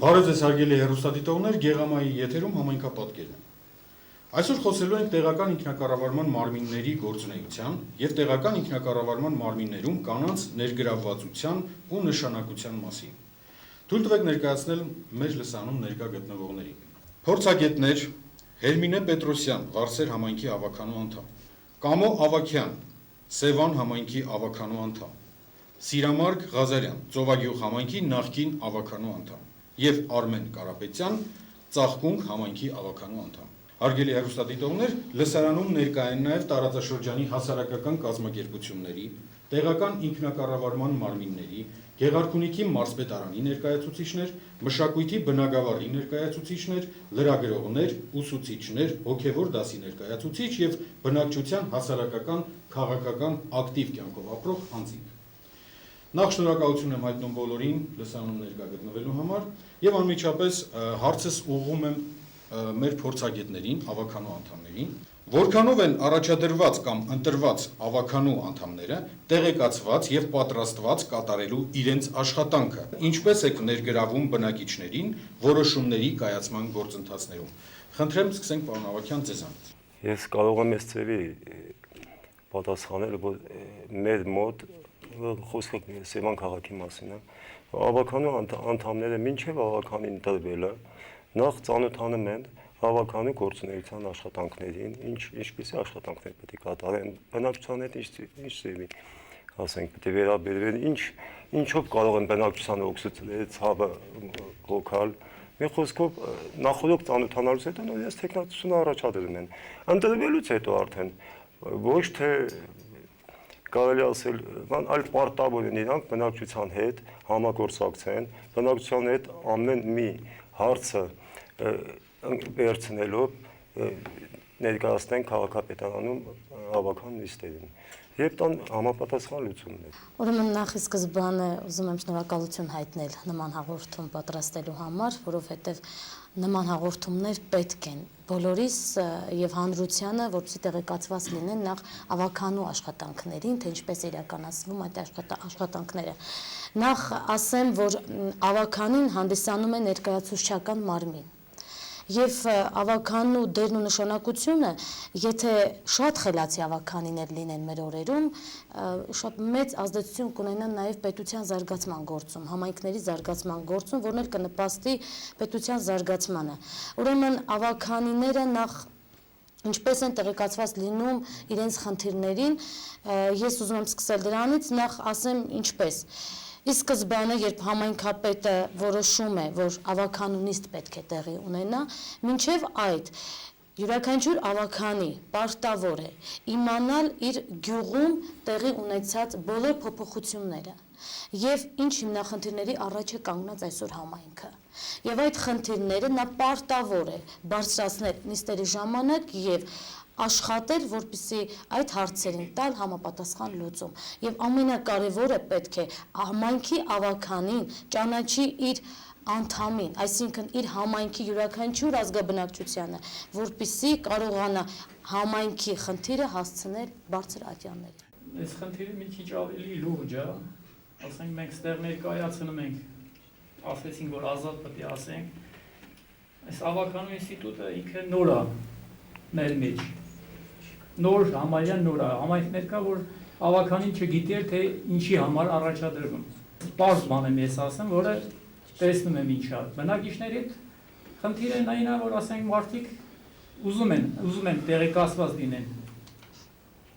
Բարև ձեզ հարգելի հեռուստադիտողներ, Գեղամայի եթերում համայնքապատկերն է։ Այսօր խոսելու ենք տեղական ինքնակառավարման մարմինների գործունեության և տեղական ինքնակառավարման մարմիններում կանանց ներգրավվածության ու նշանակության մասին։ Թույլ տվեք ներկայացնել մեր լսանում ներկա գտնվողներին։ Փորձագետներ Հերմինե Պետրոսյան, Վարսեր համայնքի ավականու անդամ, Կամո Ավագյան, Սևան համայնքի ավականու անդամ, Սիրամարգ Ղազարյան, Ծովագյուղ համայնքի նախկին ավականու անդամ և Արմեն Կարապետյան, Ծաղկունք համայնքի ավականու անդամ։ Հարգելի հեռուստադիտողներ, լսարանում ներկա են նաև տարածաշրջանի հասարակական կազմակերպությունների, տեղական ինքնակառավարման մարմինների, Գեղարքունիքի մարզպետարանի ներկայացուցիչներ, մշակույթի բնագավառի ներկայացուցիչներ, լրագրողներ, ուսուցիչներ, հոգևոր դասի ներկայացուցիչ և բնակչության հասարակական քաղաքական ակտիվ կյանքով ապրող անձինք։ Նախ շնորհակալություն եմ հայտնում բոլորին լսանում ներկա գտնվելու համար եւ անմիջապես հարցս ուղղում եմ մեր փորձագետներին, ավականու անդամներին, որքանով են առաջադրված կամ ընտրված ավականու անդամները տեղեկացված եւ պատրաստված կատարելու իրենց աշխատանքը, ինչպես եք ներգրավում բնակիչներին որոշումների կայացման գործընթացներում։ Խնդրեմ, սկսենք պարոն Ավագյան ձեզանից։ Ես կարող եմ այս ծևի պատասխանել, որ մեր մոտ խոսքը Սևան քաղաքի մասին է, ավականու անդամները մինչև ավականին տրվելը նախ ծանոթանում են ավականու գործունեության աշխատանքներին, ինչպիսի աշխատանքներ պետք է կատարեն, բնակչության հետ ինչ ծևի, ասենք, պետք է վերաբերվեն, ինչով կարող են բնակչությանը օգտվել, ցավը հոգալ։ Մի խոսքով նախորդ ծանոթանալուց հետո նույնիսկ տեխնատությունը առաջադրում են։ Ընտրվելուց հետո արդեն ոչ թե կարելի ասել, այլ պարտավոր են իրանք բնակչության հետ համագործակցեն, բնակչության հետ ամեն մի հարցը վերցնելով ներկայացնեն քաղաքապետարանում ավական նիստերին եւ տան համապատասխան լուծումներ։ Ուրեմն նախ ի սկզբանե ուզում եմ շնորհակալություն հայտնել նման հաղորդում պատրաստելու համար, որովհետեւ նման հաղորդումներ պետք են բոլորիս եւ հանրությանը, որպեսզի տեղեկացված լինեն նախ ավականու աշխատանքներին, թե ինչպես իրականացվում այդ աշխատանքները։ Նախ ասեմ, որ ավականին հանդիսանում է ներկայացուցչական մարմին։ Եվ ավականու դերն ու նշանակությունը, եթե շատ խելացի ավականիներ լինեն մեր օրերում, շատ մեծ ազդեցություն կունենան նաև պետության զարգացման գործում, համայնքների զարգացման գործում, որն էլ կնպաստի պետության զարգացմանը։ Ուրեմն ավականիները նախ ինչպես են տեղեկացված լինում իրենց խնդիրներին, ես ուզում եմ սկսել դրանից, նախ ասեմ ինչպես։ Ի սկզբանե, երբ համայնքապետը որոշում է, որ ավականու նիստ պետք է տեղի ունենա, մինչև այդ յուրաքանչյուր ավականի պարտավոր է իմանալ իր գյուղում տեղի ունեցած բոլոր փոփոխությունները եւ ինչ հիմնախնդիրների առաջ է կանգնած այսօր համայնքը։ Եվ այդ խնդիրները նա պարտավոր է բարձրացնել նիստերի ժամանակ եւ աշխատել, որպեսզի այդ հարցերին տալ համապատասխան լուծում։ Եվ ամենակարևորը պետք է համայնքի ավականին ճանաչի իր անդամին, այսինքն իր համայնքի յուրաքանչյուր ազգաբնակչությանը, որպեսզի կարողանա համայնքի խնդիրը հասցնել բարձր ատյանների։ Այս խնդիրը մի քիչ ավելի լուրջ է, ասենք մենք ստեղ ներկայացնում ենք, ասեցինք, որ ազատ պետք է ասենք, այս ավականու ինստիտուտը ինքը նոր է մեր մեջ, նոր համարյա նոր է, համայնքներ կա, որ ավականին չգիտեր, թե ինչի համար առաջադրվում։ Պարզ բան եմ ես ասեմ, որը տեսնում եմ ինչա։ Բնակիչների հետ խնդիրը այն է, որ ասենք մարդիկ ուզում են տեղեկացված լինեն։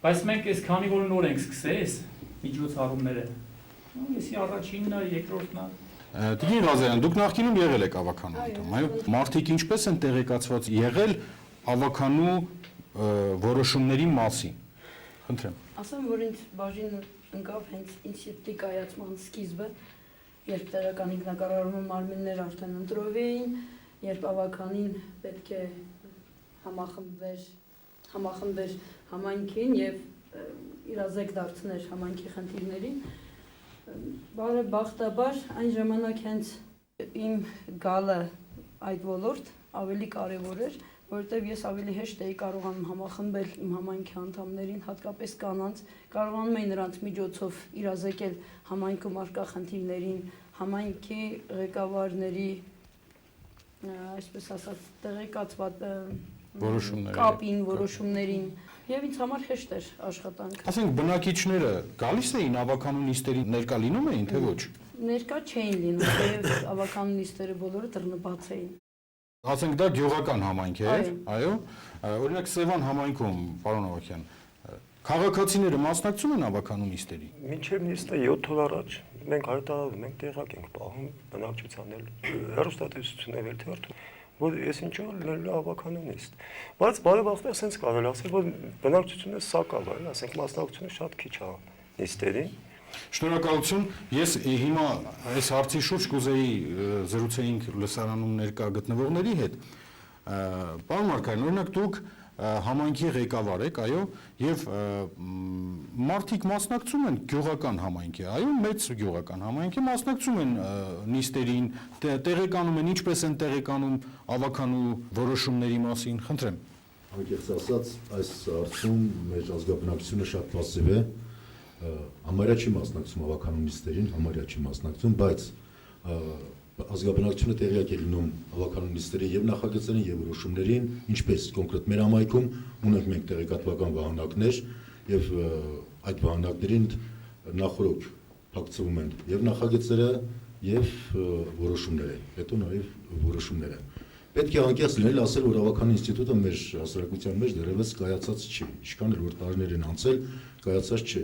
Բայց մենք այս քանի որ նոր ենք սկսել այս միջոցառումները, եսի առաջինն է, երկրորդն է։ Տիկին Ղազարյան, դուք նախկինում եղել եք ավականու անդամ, այո։ Մարդիկ ինչպես են տեղեկացված եղել ավականու որոշումների մասին։ Խնդրեմ։ Ասեմ, որ ինձ բաժին ընկավ հենց ինստիտուտի կայացման սկիզբը, երբ տեղական ինքնակառավարման մարմիններ արդեն ընտրվեին, երբ ավականին պետք է համախմբեր համայնքին եւ իրազեկ դարձներ համայնքի խնդիրներին, բարեբախտաբար այն ժամանակ հենց իմ գալը այդ ոլորտ ավելի կարևոր էր, որովհետև ես ավելի հեշտ էի կարողանում համախմբել իմ համայնքի անդամներին, հատկապես կանանց, կարողանում էի նրանց միջոցով իրազեկել համայնքում առկա խնդիրներին, համայնքի ղեկավարների այսպես ասած տեղեկացված Որոշումների կապին, որոշումներին եւ ինձ համար հեշտ էր աշխատանքը։ Ասենք բնակիչները գալիս էին ավականու նիստերի ներկա լինում էին, թե ոչ։ Ներկա չէին լինում, եւ ավականու նիստերը բոլորը դռնբաց էին։ Ասենք դա գյուղական համայնք է, Այո։ այո։ Օրինակ Սևան համայնքում, պարոն Ավակյան, քաղաքացիները մասնակցում են ավականու նիստերի։ Մինչև նիստը 7 օր առաջ մենք հայտարարում ենք տեղակ ենք պահում բնակչության հեռուստատեսություններ վերթերթում, որ ես ինչ որ ավականու նիստ։ Բայց բարեբախտաբար sense կարելի ասել, որ բնակչությունը սակավ է, ասենք մասնակցությունը շատ քիչ է նիստերին։ Շնորհակալություն։ Ես հիմա այս հարցի շուրջ կուզեի զրուցեինք լսարանում ներկա գտնվողների հետ։ Պարոն Մարկարյան, օրինակ դուք համայնքի ղեկավար եք, այո, եւ մարդիկ մասնակցում են գյուղական համայնքի, այո, մեծ գյուղական համայնքի մասնակցում են նիստերին, տեղեկանում են, ինչպես են տեղեկանում ավականու որոշումների մասին, խնդրեմ։ Անկեղծ ասած, այս հարցում մեր ազգաբնակչությունը շատ պասիվ է, համարյա չի մասնակցում ավականու նիստերին, համարյա չի մասնակցում, բայց ազգաբնակչությունը տեղյակ է լինում ավականու նիստերի եւ նախագծերին եւ որոշումներին, ինչպես կոնկրետ մեր համայնքում ունենք մենք տեղեկատվական վահանակներ եւ այդ վահանակներին նախորոք փակցվում են եւ նախագծերը եւ որոշումները, հետո նաեւ որոշումները։ Պետք է անկեղծ լինել ասել, որ ավականու ինստիտուտը մեր հասարակության մեջ դեռևս կայացած չի, ինչքան էլ որ տարիներ են անցել, կայացած չի։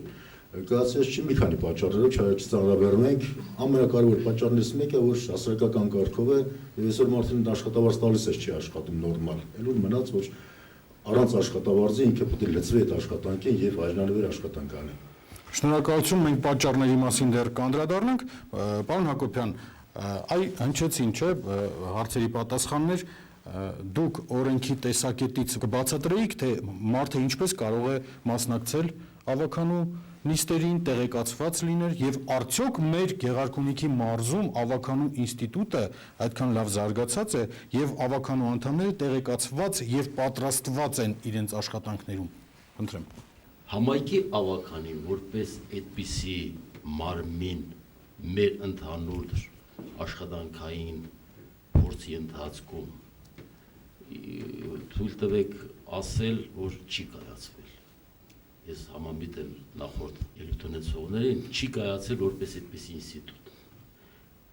Կայացած չի մի քանի պատճառներով, չայից ծանրաբեռնում ենք, ամենակարևոր պատճառներից մեկը, որ հասարակական կարգով է, եւ այսօր մարդին աշխատավարձ տալիս է չի աշխատում նորմալ։ Այլուր մնաց, որ առանց աշխատավարձի ինքը պետք է լծվի այդ աշխատանքին եւ այլանվեր աշխատանք անի։ Շնորհակալություն, մենք պատճառների մասին դեռ կանդրադառնանք, պարոն Հակոբյան, այ հնչեցին, չէ, հարցերի պատասխաններ, դուք օրենքի տեսակետից կբացատրեիք, թե մարդը ինչպես կարող է մասնակցել ավականու նիստերին, տեղեկացված լիներ եւ արդյոք մեր Գեղարքունիքի մարզում ավականու ինստիտուտը այդքան լավ զարգացած է եւ ավականու անդամները տեղեկացված եւ պատրաստված են իրենց աշխատանքներում։ Խնդրեմ։ Համայնքի ավականին որպես այդպիսի մարմին մեր ընդհանուր աշխատանքային փորձի ընթացքում թույլ տվեք ասել, որ չի կայացվել։ Ես համամիտ եմ նախորդ ելույթունեցողներին, չի կայացել որպես այդպիսի ինստիտուտ։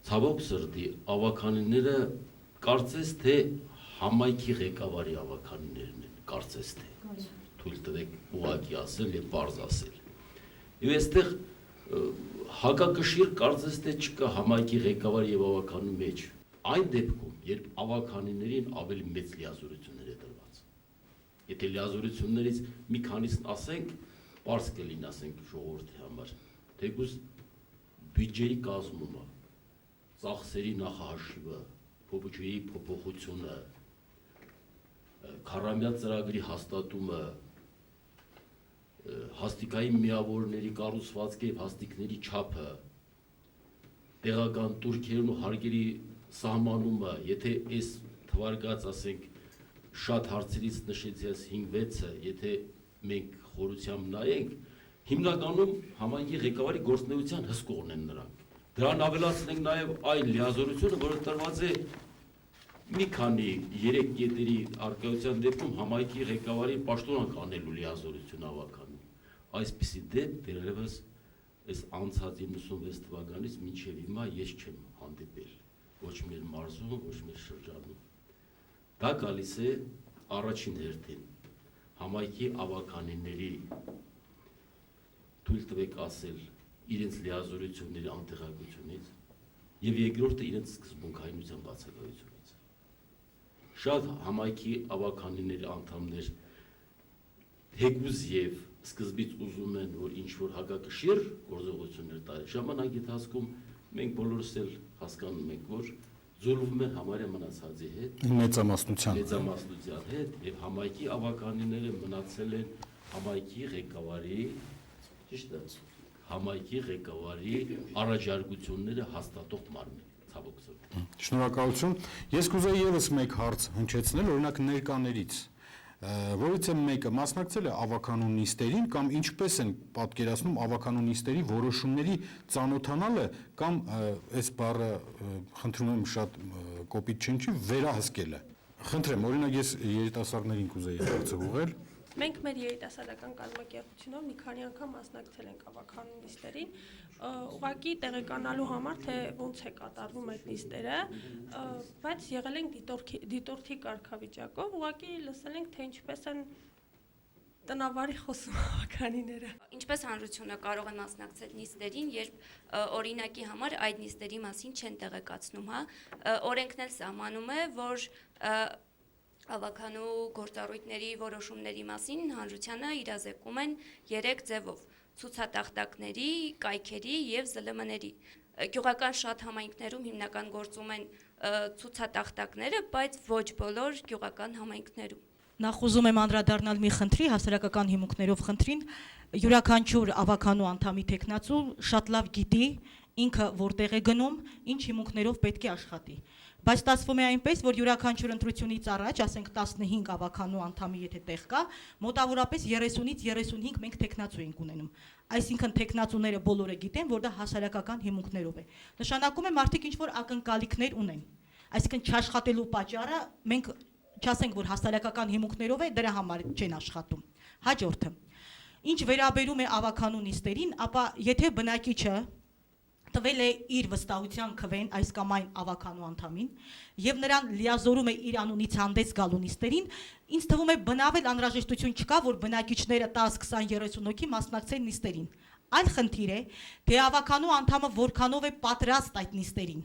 Ցավոք սրտի ավականիները կարծես թե համայնքի ղեկավարի ավականիներն են, կարծես թե թույլ տվեք ուղղակի ասել եւ բարձ ասել։ Եվ այստեղ հակակշիռ կարծես թե չկա համայնքի ղեկավարի եւ ավականու մեջ։ Այն դեպքում, երբ ավականիներին ավելի մեծ լիազորություններ է տրված։ Եթե լիազորություններից մի քանիսն ասենք, բարձ կլինի ասենք ժողովրդի համար, թեկուզ բյուջեի կազմումը, ծախսերի նախահաշիվը, փոփոխությունների փոփոխությունը, քառամյա ծրագրի հաստատումը, հաստիկային միավորների կառուցվածքի եւ հաստիկների չափը, տեղական турքերն ու հարկերի սահմանումը, եթե այս թվարկած ասենք շատ հարցերից նշեցի այս 5-6-ը, եթե մենք խորությամբ նայենք, հիմնականում համայնքի ղեկավարի գործունեության հսկողն են նրանք։ Դրան ավելացնենք նաև այն լիազորությունը, որը տրված է մի քանի 3 կետերի արկայության դեպքում համայնքի ղեկավարի պաշտոնանք անելու լիազորություն ավականին։ Այսպիսի դեպք դեռևս այս անցած 96 թվականից մինչև հիմա ես չեմ հանդիպել ոչ մեր մարզում, ոչ մեր շրջանում։ Դա գալիս է առաջին հերթին համայնքի ավականիների թույլ տվեք ասել իրենց լիազորությունների անտեղակությունից եւ երկրորդը իրենց սկզբունքայնության բացակայությունից։ Շատ համայնքի ավականիների անդամներ թեկուզ եւ սկզբից ուզում են, որ ինչ-որ հակակշիռ գործողություններ տալ։ Ժամանակի ընթացքում մենք բոլորս էլ հասկանում ենք, որ զորվում են համարյա մնացածի հետ, մեծամասնության հետ եւ համայնքի ավականիները մնացել են համայնքի ղեկավարի, ճիշտ է, համայնքի ղեկավարի առաջարկությունները հաստատող մարմին, ցավոք սրտի։ Շնորհակալություն։ Ես կուզեի եւս մեկ հարց հնչեցնել, օրինակ ներկաներից, որից է մեկը մասնակցել է ավականու նիստերին կամ ինչպես են պատկերացնում ավականու նիստերի որոշումների ծանոթանալը կամ այս բառը խնդրում եմ շատ կոպիտ չնչի վերահսկելը։ Խնդրեմ, օրինակ ես երիտասարդներին կուզեի հարցը ուղղել։ Մենք մեր երիտասարդական կազմակերպությունով մի քանի անգամ մասնակցել ենք ավականու նիստերին, ուղղակի տեղեկանալու համար, թե ոնց է կատարվում այդ նիստերը, բայց եղել ենք դիտորդի կարգավիճակով, ուղղակի լսել ենք, թե ինչպես են տնավարի խոսում ավականիները։ Ինչպես հանրությունը կարող է մասնակցել նիստերին, երբ օրինակի համար այդ նիստերի մասին չեն տեղեկացնում, հա, օրենքն էլ սահմանում է, որ ավականու գործառույթների որոշումների մասին հանրությանը իրազեկում են 3 ձևով՝ ցուցատախտակների, կայքերի եւ ԶԼՄ-ների։ Գյուղական շատ համայնքներում հիմնական գործում են ցուցատախտակները, բայց ոչ բոլոր գյուղական համայնքներում։ Նախ ուզում եմ անդրադառնալ մի խնդրի, հասարակական հիմունքներով խնդրին, յուրաքանչյուր ավականու անդամի տեխնացու շատ լավ գիտի ինքը որտեղ է գնում, ինչ հիմունքներով պետք է աշխատի։ Բայց ստացվում է այնպես, որ յուրաքանչյուր ընտրությունից առաջ, ասենք 15 ավականու անդամի եթե տեղ կա, մոտավորապես 30-ից 35 մենք տեխնացու ենք ունենում։ Այսինքն տեխնացուները բոլորը գիտեն, որ դա հասարակական հիմունքներով է։ Նշանակում է մարդիկ ինչ որ ակնկալիքներ ունեն։ Այսինքն չաշխատելու պատճառը մենք չասենք, որ հասարակական հիմունքներով է, դրա համար չեն աշխատում։ Հաջորդը, ինչ վերաբերում է ավականու նիստերին, ապա եթե բնակիչը տվել է իր վստահության քվեն այս կամ այն ավականու անդամին եւ նրան լիազորում է իր անունից հանդես գալու նիստերին, ինձ թվում է բնավել անհրաժեշտություն չկա, որ բնակիչները 10, 20, 30 հոգի մասնակցեն նիստերին։ Այլ խնդիր է, թե ավականու անդամը որքանով է պատրաստ այդ նիստերին։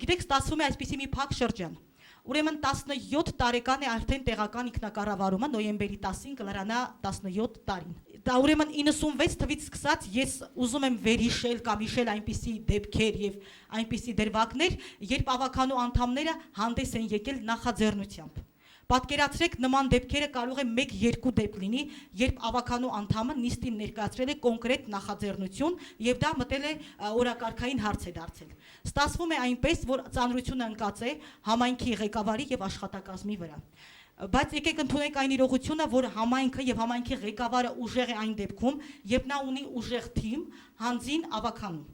Գիտեք, ստացվում է այսպիսի մի փակ շրջան։ Ուրեմն 17 տարեկան է արդեն տեղական ինքնակառավարումը, նոյեմբերի 10-ին կլրանա 17 տարին։ Դա ուրեմն 96 թվից սկսած ես ուզում եմ վերհիշել կամ հիշել այնպիսի դեպքեր եւ այնպիսի դրվագներ, երբ ավականու անդամները հանդես են եկել նախաձեռնությամբ։ Պատկերացրեք, նման դեպքերը կարող է 1-2 դեպք լինի, երբ ավականու անդամը նիստին ներկայացրել է կոնկրետ նախաձեռնություն եւ դա մտել է օրակարգային հարց է դարձել։ Ստացվում է այնպես, որ ծանրությունը ընկած է համայնքի ղեկավարի եւ աշխատակազմի վրա։ Բայց եկեք ընդունենք այն իրողությունը, որ համայնքը եւ համայնքի ղեկավարը ուժեղ է այն դեպքում, երբ նա ունի ուժեղ թիմ, հանձին ավականու։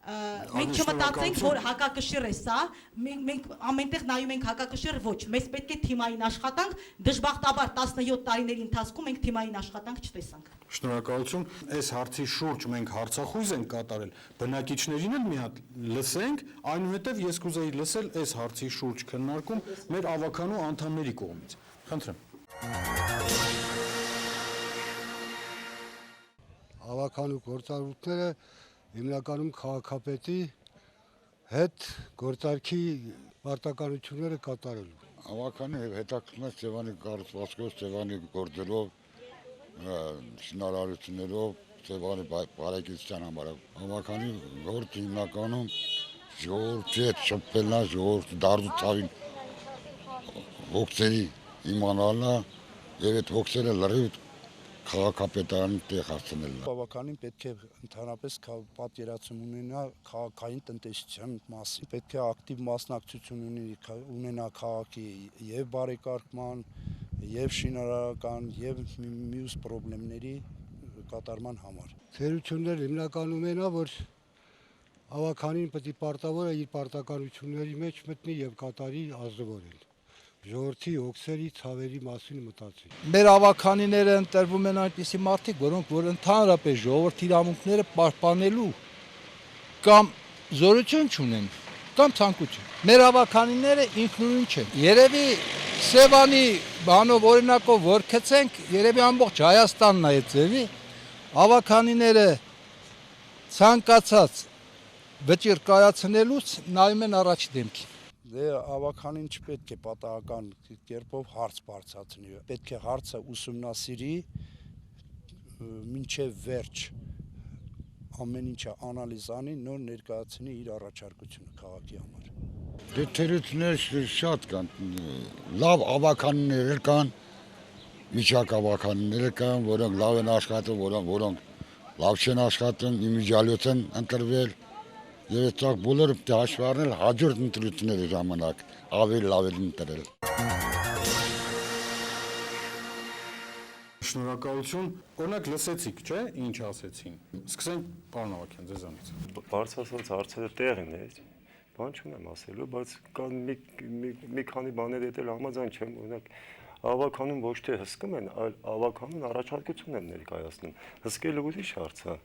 Մենք չմտածենք, որ հակակշիռ է սա, մենք ամենտեղ նայում ենք հակակշիռ ոչ, մեզ պետք է թիմային աշխատանք, դժբախտաբար 17 տարիների ընթացքում մենք թիմային աշխատանք չտեսանք։ Շնորհակալություն, այս հարցի շուրջ մենք հարցախույզ ենք կատարել, բնակիչներին էլ մի հատ լսենք, այնուհետև ես կուզեի լսել այս հարցի շուրջ քննարկում մեր ավականու անդամների կողմից։ Խնդրեմ։ Ավականու գործառույթները հիմնականում քաղաքապետի հետ գործարքի պարտականությունները կատարելու։ Ավականի հետաքրքրված Սևանի կառուցվածքով, Սևանի գործերով, շինարարություններով, Սևանի բարեկեցության համար։ Ավականի գործը հիմնականում ժողովրդի հետ շփվելն է, ժողովրդի դարձու ցավին ողջերի իմանալն է եւ այդ ողջերը լրիվ քաղաքապետարանի տեղ հասցնելն է։ Ավականին պետք է ընդհանրապես պատկերացում ունենա քաղաքային տնտեսության մասին, պետք է ակտիվ մասնակցություն ունենա քաղաքի եւ բարեկարգման, եւ շինարարական, եւ մյուս խնդիրների կատարման համար։ Թերությունները հիմնականում են, որ ավականին պետք է պարտավորը իր պարտականությունների մեջ մտնի եւ կատարի ազնվորեն։ Ժողովրդի հոգսերի ցավերի մասին մտածի։ Մեր ավականիները ընտրվում են այնպիսի մարդիկ, որոնք որ ընդհանրապես ժողովրդի իրավունքները պահպանելու կամ զորություն չունեն, կամ ցանկություն։ Մեր ավականիները ինքնուրույն չեն։ Երևի Սևանի բանով օրինակով որ գցենք, երևի ամբողջ Հայաստանն է այդ ձևի, ավականիները ցանկացած վճիռ կայացնելուց նայում են առաջ դեմքին։ Դե ավականին չպետք է պատահական կերպով հարց բարձրացնի, պետք է հարցը ուսումնասիրի մինչև վերջ, ամեն ինչը անալիզ անի, նոր ներկայացնի իր առաջարկությունը քաղաքի համար։ Դե թերություններ շատ կան, լավ ավականներ կան, միջակ ավականներ կան, որոնք լավ են աշխատում, որոնք լավ չեն աշխատում, իմիջիալոց են ընտրվել։ Եվ այդ բոլորը պետք է հաշվի առնել հաջորդ ընտրությունների ժամանակ ավելի լավ ընտրել։ Շնորհակալություն։ Օրինակ լսեցիք, չէ՞, ինչ ասեցին։ Սկսենք պարոն Ավագյան ձեզանից։ Բարձրացած հարցերը տեղին է, բան չունեմ ասելու, բայց կան մի քանի բաներ դել համաձայն չեմ, օրինակ ավականուն ոչ թե հսկում են, այլ ավականուն առաջարկություն են ներկայացնում։ Հսկելը ուրիշ հարց է։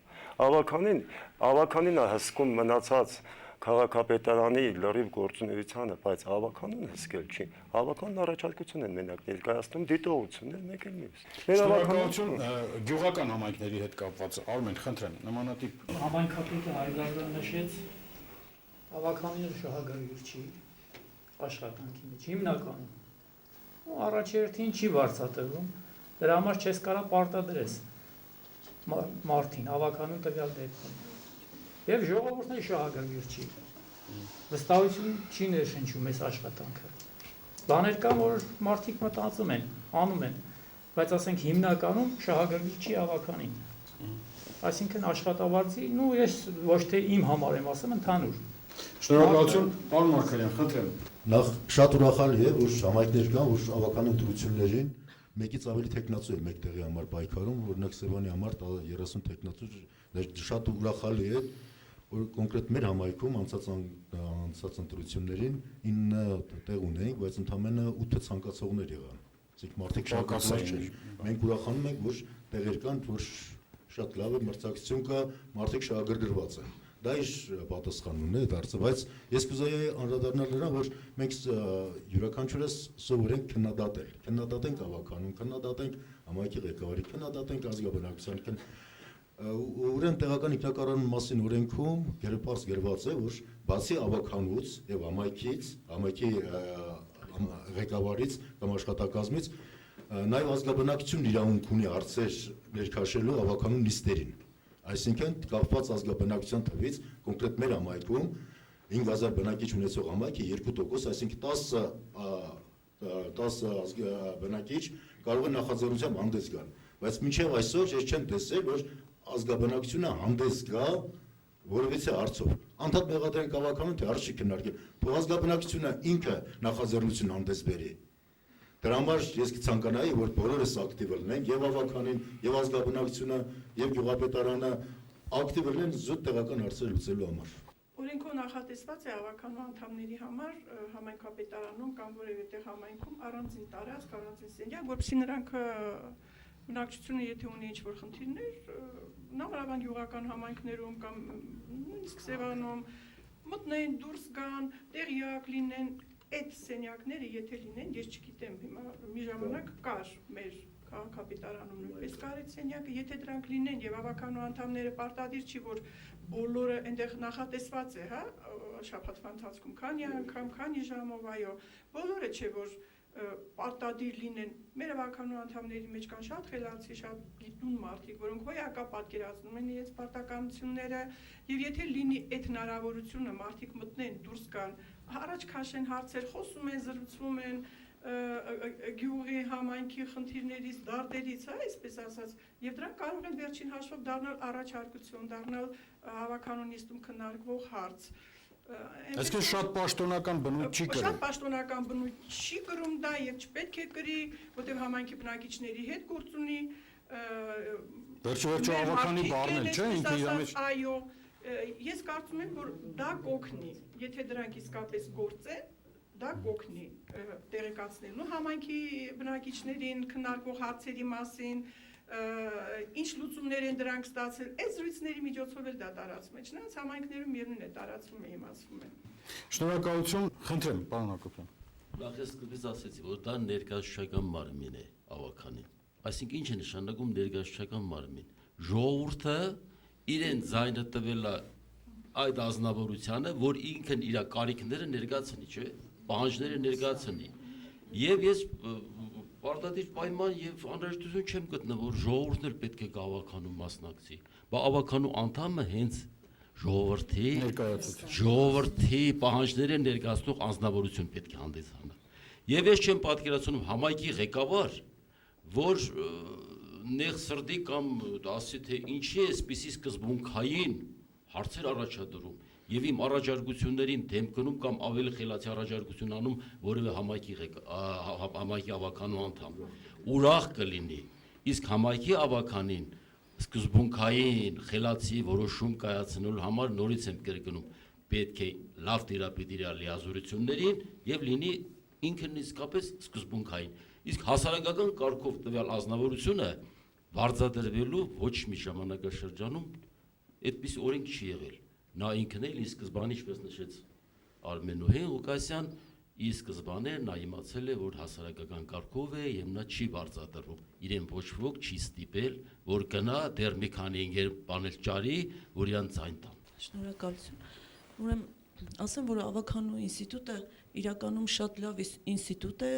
Ավականին է հսկում մնացած քաղաքապետարանի լրիվ գործունեությանը, բայց ավականուն հսկել չի։ Ավականն առաջարկություն են մենակ ներկայացնում, դիտողություններ մեկ էլ մյուս։ Շնորհակալություն գյուղական համայնքների հետ կապված Արմեն, խնդրեմ, նմանատիպ Համայնքապետը Հայրազդան նշեց ավականները շահագրգիռ չի աշխատանքի մեջ հիմնականում։ Ու առաջերտին չի վարձատրվում, դրա համար չես կարա պարտադրես մարդին ավականուն տվյալ դեպքում։ Եվ ժողովուրդն էլ շահագրգիռ չի։ Վստահություն չի ներշնչում այս աշխատանքը։ Բաներ կան, որ մարդիկ մտածում են, անում են, բայց ասենք հիմնականում շահագրգիռ չի ավականին։ Այսինքն աշխատավարձի, ու ես ոչ թե իմ համար եմ ասում, ընդհանուր։ Շնորհակալություն, պարոն Մարգարյան, խնդրեմ։ Նախ շատ ուրախալի է, որ համայնքներ կան, որ ավական ընտրություններին մեկից ավելի տեխնացու է մեկ տեղի համար պայքարում, օրինակ Սևանի համար 30 տեխնացու շատ ուրախալի է, որ կոնկրետ մեր համայնքում անցած ընտրություններին 9 տեղ ունեինք, բայց ընդամենը 8 ցանկացողներ եղան։ Այսինքն մարդիկ շատ կասային։ Մենք ուրախանում ենք, որ տեղեր կան, որ շատ լավ է մրցակցություն կա, մարդիկ շահագրգռված են։ Դա իր պատասխանն է դարձը, բայց ես կուզեի անդրադառնալ նրան, որ մենք յուրաքանչյուրս սովորենք քննադատենք ավականուն, քննադատենք համայնքի ղեկավարի, քննադատենք ազգաբնակության, ուրեմն տեղական ինքնակառավարման մասին օրենքում գերպարզ գրված է, որ բացի ավականուց եւ համայնքի ղեկավարից կամ աշխատակազմից նաեւ ազգաբնակությունն իրավունք ունի հարցեր ներքաշելու ավականուն նիստերին։ Այսինքն կապված ազգաբնակության թվից կոնկրետ մեր համայնքում 5000 բնակիչ ունեցող համայնքը 2%, այսինքն 10 բնակիչ կարող է նախաձեռնությամբ հանդես գալ, բայց մինչև այսօր ես չեմ տեսել, որ ազգաբնակությունը հանդես գա որևիցե հարցով։ Անդադ մեղադրենք ավականուն, թե հարց չի քննարկել, թող ազգաբնակությունը ինքը նախաձեռնություն հանդես բերի։ Դրա համար ես կցանկանայի, որ բոլորս ակտիվ լինենք, եւ ավականին, եւ ազգաբնակությունը, եւ գյուղապետարանը ակտիվ լինեն զուտ տեղական հարցեր լուծելու համար։ Օրենքով նախատեսված է ավականու անդամների համար համայնքապետարանում կամ որևէ տեղ համայնքում առանձին տարածք, առանձին սենյակ, որպեսզի նրանք բնակչությունը եթե ունի ինչ-որ խնդիրներ, նավարավան գյուղական համայնքներում կամ նույնիսկ Սևանում մտնեն, դուրս գան, տեղյակ լինեն, այդ սենյակները եթե լինեն, ես չգիտեմ, հիմա մի ժամանակ կար մեր քաղաքապետարանում նույնպես կար այդ սենյակը, եթե դրանք լինեն եւ ավականու անդամները պարտադիր չի, որ բոլորը այնտեղ նախատեսված է, հա, շաբաթվա ընթացքում քանի անգամ, քանի ժամով, այո, բոլորը չէ, որ պարտադիր լինեն։ Մեր ավականու անդամների մեջ կան շատ խելացի, շատ գիտուն մարդիկ, որոնք հոյակա պատկերացնում են իրենց պարտականությունները, եւ եթե լինի այդ հնարավորությունը մարդիկ մտնեն, դուրս գան, առաջ քաշեն հարցեր, խոսում են, զրուցում են գյուղի համայնքի խնդիրներից, դարդերից, հա, այսպես ասած, եւ դրանք կարող են վերջին հաշվով դառնալ առաջարկություն, դառնալ հավաքանու նիստում քննարկվող հարց։ Այսինքն շատ պաշտոնական բնույթ չի կրում։ Շատ պաշտոնական բնույթ չի կրում դա եւ չպետք է կրի, որտեղ համայնքի բնակիչների հետ գործ ունի։ Վերջո ավականի բառն էլ չէ, ինքը իր մեջ։ Այո, ես կարծում եմ, որ դա կօգնի, եթե դրանք իսկապես գործեն, դա կօգնի տեղեկացնելու համայնքի բնակիչներին քննարկվող հարցերի մասին, ինչ լուծումներ են դրանք ստացել, այդ զրույցների միջոցով էլ դա տարածվում է, չնայած համայնքներում միևնույն է տարածվում է, իմացվում է։ Շնորհակալություն, խնդրեմ, պարոն Հակոբյան։ Նախ ես սկզբից ասեցի, որ դա ներկայացուցչական մարմին է ավականին։ Այսինքն ինչ է նշանակում ներկայացուցչական մարմին։ Ժողովուրդը իրեն ձայնը տվել է այդ ազնվորությանը, որ ինքն իր կարիքները ներկայացնի, չէ՞, պահանջները ներկայացնի։ Եվ ես պարտադիր պայման եւ անհրաժեշտություն չեմ գտնում, որ ժողովուրդն էլ պետք է ավականու մասնակցի։ Բա ավականու անդամը հենց ժողովրդի պահանջները ներկայացնող անձնավորություն պետք է հանդես հանա։ Եվ ես չեմ պատկերացնում համայնքի ղեկավար, որ նեղ սրտի կամ ասի թե ինչի է այսպիսի սկզբունքային հարցեր առաջադրում եւ իմ առաջարկություններին դեմ կնում կամ ավելի խելացի առաջարկություն անում որևէ համայնքի ավականու անդամ։ Ուրախ կլինի, իսկ համայնքի ավականին սկզբունքային խելացի որոշում կայացնելու համար նորից եմ կրկնում, պետք է լավ տիրապետի իր լիազորություններին եւ լինի ինքն իսկապես սկզբունքային։ Իսկ հասարակական կարգով տվյալ ազնվորությունը վարձատրվելու ոչ մի ժամանակաշրջանում այդպես օրենք չի եղել։ Նա ինքն էլ ի սկզբանե, ինչպես նշեց Արմենուհին Ղուկասյան, ի սկզբանե նա իմացել է, որ հասարակական կարգով է եւ նա չի վարձատրվում։ Իրեն ոչ ոք չի ստիպել, որ գնա դեռ մի քանի ընկեր բանել ճարի, որ իրան ցայն տան։ Շնորհակալություն։ Ուրեմն ասեմ, որ ավականու ինստիտուտը իրականում շատ լավ ինստիտուտ է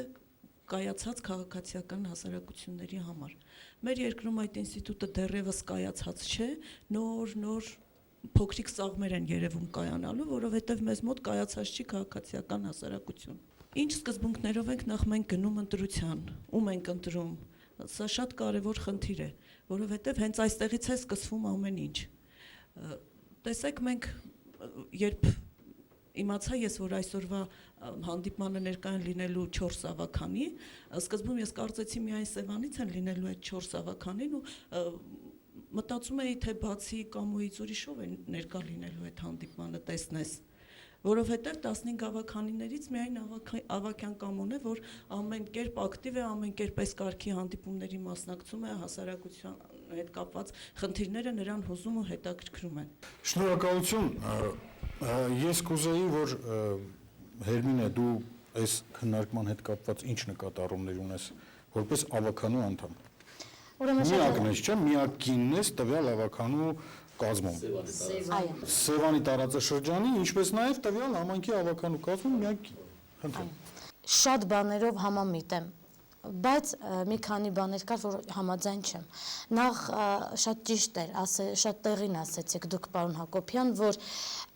կայացած քաղաքացիական հասարակությունների համար։ Մեր երկրում այդ ինստիտուտը դեռևս կայացած չէ, նոր փոքրիկ ծաղմեր են երևում կայանալու, որովհետև մեզ մոտ կայացած չի քաղաքացիական հասարակություն։ Ինչ սկզբունքներով ենք նախ մենք գնում ընտրության, ում ենք ընտրում։ Սա շատ կարևոր խնդիր է, որովհետև հենց այստեղից է սկսվում ամեն ինչ։ Տեսեք, մենք երբ իմացա ես, որ այսօրվա հանդիպմանը ներկայ են լինելու 4 ավականի, սկզբում ես կարծեցի միայն Սևանից են լինելու այդ 4 ավականին ու մտածում էի, թե բացի Կամոյից ուրիշով է ներկա լինելու այդ հանդիպմանը տեսնես, որովհետև 15 ավականիներից միայն ավակյան Կամոն է, որ ամեն կերպ ակտիվ է, ամեն կերպ այս կարգի հանդիպումների մասնակցում է, հասարակության հետ կապված խնդիրները նրան հուզում ու հետաքրքրում են։ Շնորհակալություն։ Ես կուզեի, որ Հերմինե, դու այս քննարկման հետ կապված ինչ նկատառումներ ունես որպես ավականու անդամ։ Միակն ես, չէ՞, միակ կինն ես տվյալ ավականու կազմում։ Սևանի տարածաշրջանի, ինչպես նաև տվյալ համայնքի ավականու կազմում միակ կին։ Շատ բաներով համամիտ եմ, բայց մի քանի բաներ կար, որ համաձայն չեմ։ Նախ շատ ճիշտ էր, շատ տեղին ասեցիք դուք, պարոն Հակոբյան, որ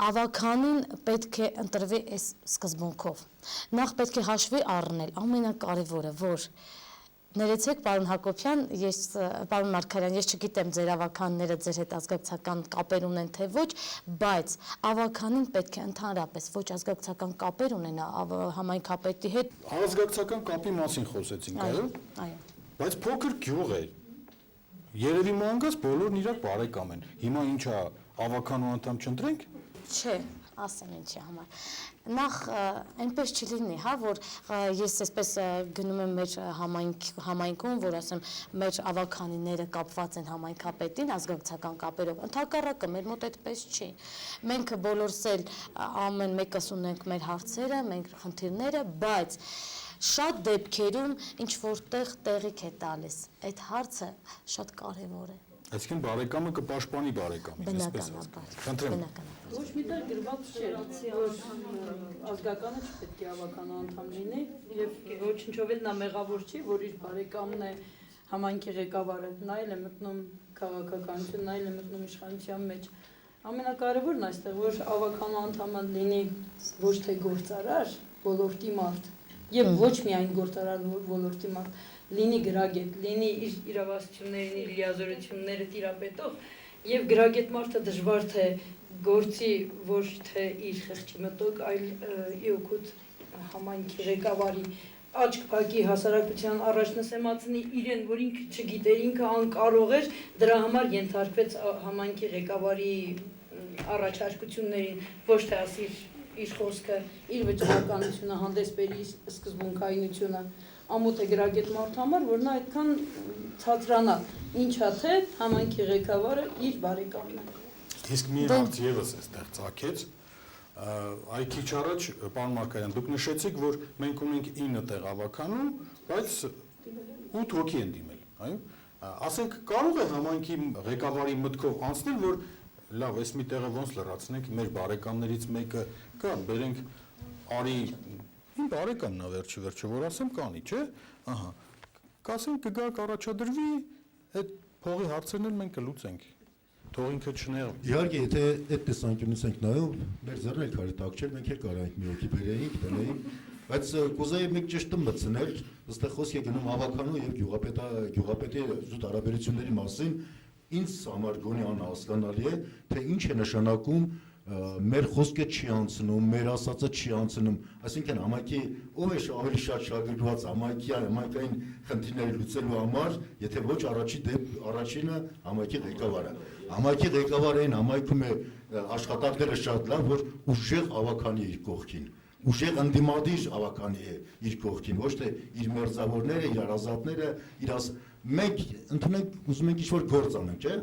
ավականին պետք է ընտրվի այս սկզբունքով։ Նախ պետք է հաշվի առնել ամենակարևորը, որ ներեցեք, պարոն Հակոբյան, պարոն Մարգարյան, ես չգիտեմ ձեր ավականները ձեր հետ ազգակցական կապեր ունեն թե ոչ, բայց ավականին պետք է ընդհանրապես ոչ ազգակցական կապեր ունենա համայնքապետի հետ։ Ազգակցական կապի մասին խոսեցինք, այո։ Այո։ Բայց փոքր գյուղ է։ Երևի մանգած բոլորն իրար բարեկամ են։ Հիմա ինչա ավականու անդամ չընտրենք։ Չէ, ասեմ ինչի համար։ Նախ այնպես չլինի, հա, որ ես այսպես գնում եմ մեր համայնքում, որ ասեմ, մեր ավականիները կապված են համայնքապետին ազգակցական կապերով, ընդհակառակը մեր մոտ այդպես չի։ Մենք բոլորս էլ ամեն մեկս ունենք մեր հարցերը, մեր խնդիրները, բայց շատ դեպքերում ինչ որտեղ տեղիք է տալիս։ Այդ հարցը շատ կարևոր է։ Այսինքն բարեկամը կպաշտպանի բարեկամին, այսպես խնդրեմ։ Ոչ միտեղ գրված չէ, որ ազգականը չպետք է ավականու անդամ լինի եւ ոչինչով էլ նա մեղավոր չի, որ իր բարեկամն է համայնքի ղեկավարը, նա էլ է մտնում քաղաքականություն, նա էլ է մտնում իշխանության մեջ։ Ամենակարևորն այստեղ, որ ավականու անդամը լինի ոչ թե գործարար, ոլորտի մարդ, եւ ոչ միայն գործարար ոլորտի մարդ, լինի գրագետ, լինի իր իրավասություններին, իր լիազորությունները տիրապետող եւ գրագետ մարդը դժվար թե գործի ոչ թե իր խեղճի մտոք, այլ իօգուտ համայնքի ղեկավարի աչք փակի հասարակության առաջնասեմացնի իրեն, որ ինքը չգիտեր, ինքը անկարող էր, դրա համար ենթարկվեց համայնքի ղեկավարի առաջարկություններին, ոչ թե ասի իր խոսքը, իր վճռականությունը, հանդես բերի սկզբունքայինությունը, ամոթ է գրագետ մարդու համար, որ նա այդքան ցածրանա, ինչա թե համայնքի ղեկավարը իր բարեկամն է։ Իսկ մի հարց եւս այստեղ ցակեց, այ քիչ առաջ, պարոն Մարգարյան, դուք նշեցիք, որ մենք ունենք 9 տեղ ավականու, բայց 8 հոգի են դիմել, այո։ Ասենք կարող է համայնքի ղեկավարի մտքով անցնել, որ լավ, այս մի տեղը ոնց լրացնենք, մեր բարեկամներից մեկը կա, բերենք արի իմ բարեկամն է վերջը, որ ասեմ կանի, չէ՞։ Ահա։ Կասենք կգա կառաջադրվի, այդ փողի հարցերն էլ մենք կլուծենք։ Թող ինքը չներում։ Իհարկե, եթե այդ տեսանկյունից ենք նայում, մեր ձեռն էլ կարի տակչել, մենք էլ կարանք մի հոգի բերեինք, դնեինք, բայց կուզեի մեկ ճշտում մտցնել, ըստեղ խոսք է գնում ավականու եւ գյուղապետի զուտ հարաբերությունների մասին, ինձ համար գոնե անհասկանալի է, թե ինչ է նշանակում մեր խոսքը չի անցնում, մեր ասածը չի անցնում, այսինքն համայնքի ով է ավելի շատ շահագրգռված համայնքային խնդիրները լուծելու համար, եթե ոչ առաջինը համայնքի ղեկավարը։ Համայնքի ղեկավարը այն համայնքում է աշխատանքները շատ լավ, որ ուժեղ ավականի իր կողքին, ուժեղ ընդդիմադիր ավականի է իր կողքին, ոչ թե իր մերձավորները, իր ազատները, մենք ընդունենք ուզում ենք ինչ-որ գործ անենք, չէ՞։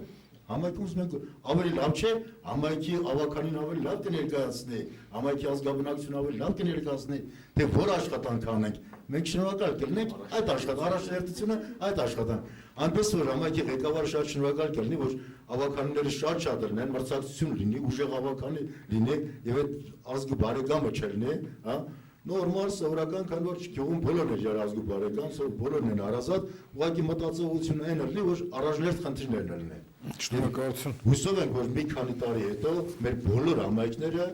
Համայնքում ուզում ենք ավելի լավ չէ, համայնքի ավականին ավելի լավ կներկայացնի, համայնքի ազգաբնակությունը ավելի լավ կներկայացնի, թե որ աշխատանք անենք, մենք շնորհակալ կլինենք այդ առաջնահերթությունը, այդ աշխատանք։ Այնպես որ համայնքի ղեկավարը շատ շնորհակալ կլինի, որ ավականիները շատ լինեն, մրցակցություն լինի, ուժեղ ավականի լինի եւ այդ ազգի բարեկամը չլինի, հա։ Նորմալ սովորական, քանի որ գյուղում բոլորն են երազգու բարեկամ, բոլորն են հարազատ, ուղղակի մտածողությունը այն լինի, որ առաջնահերթ խնդիրներն լինեն։ Շնորհակալություն։ Հուսով ենք, որ մի քանի տարի հետո մեր բոլոր համայնքները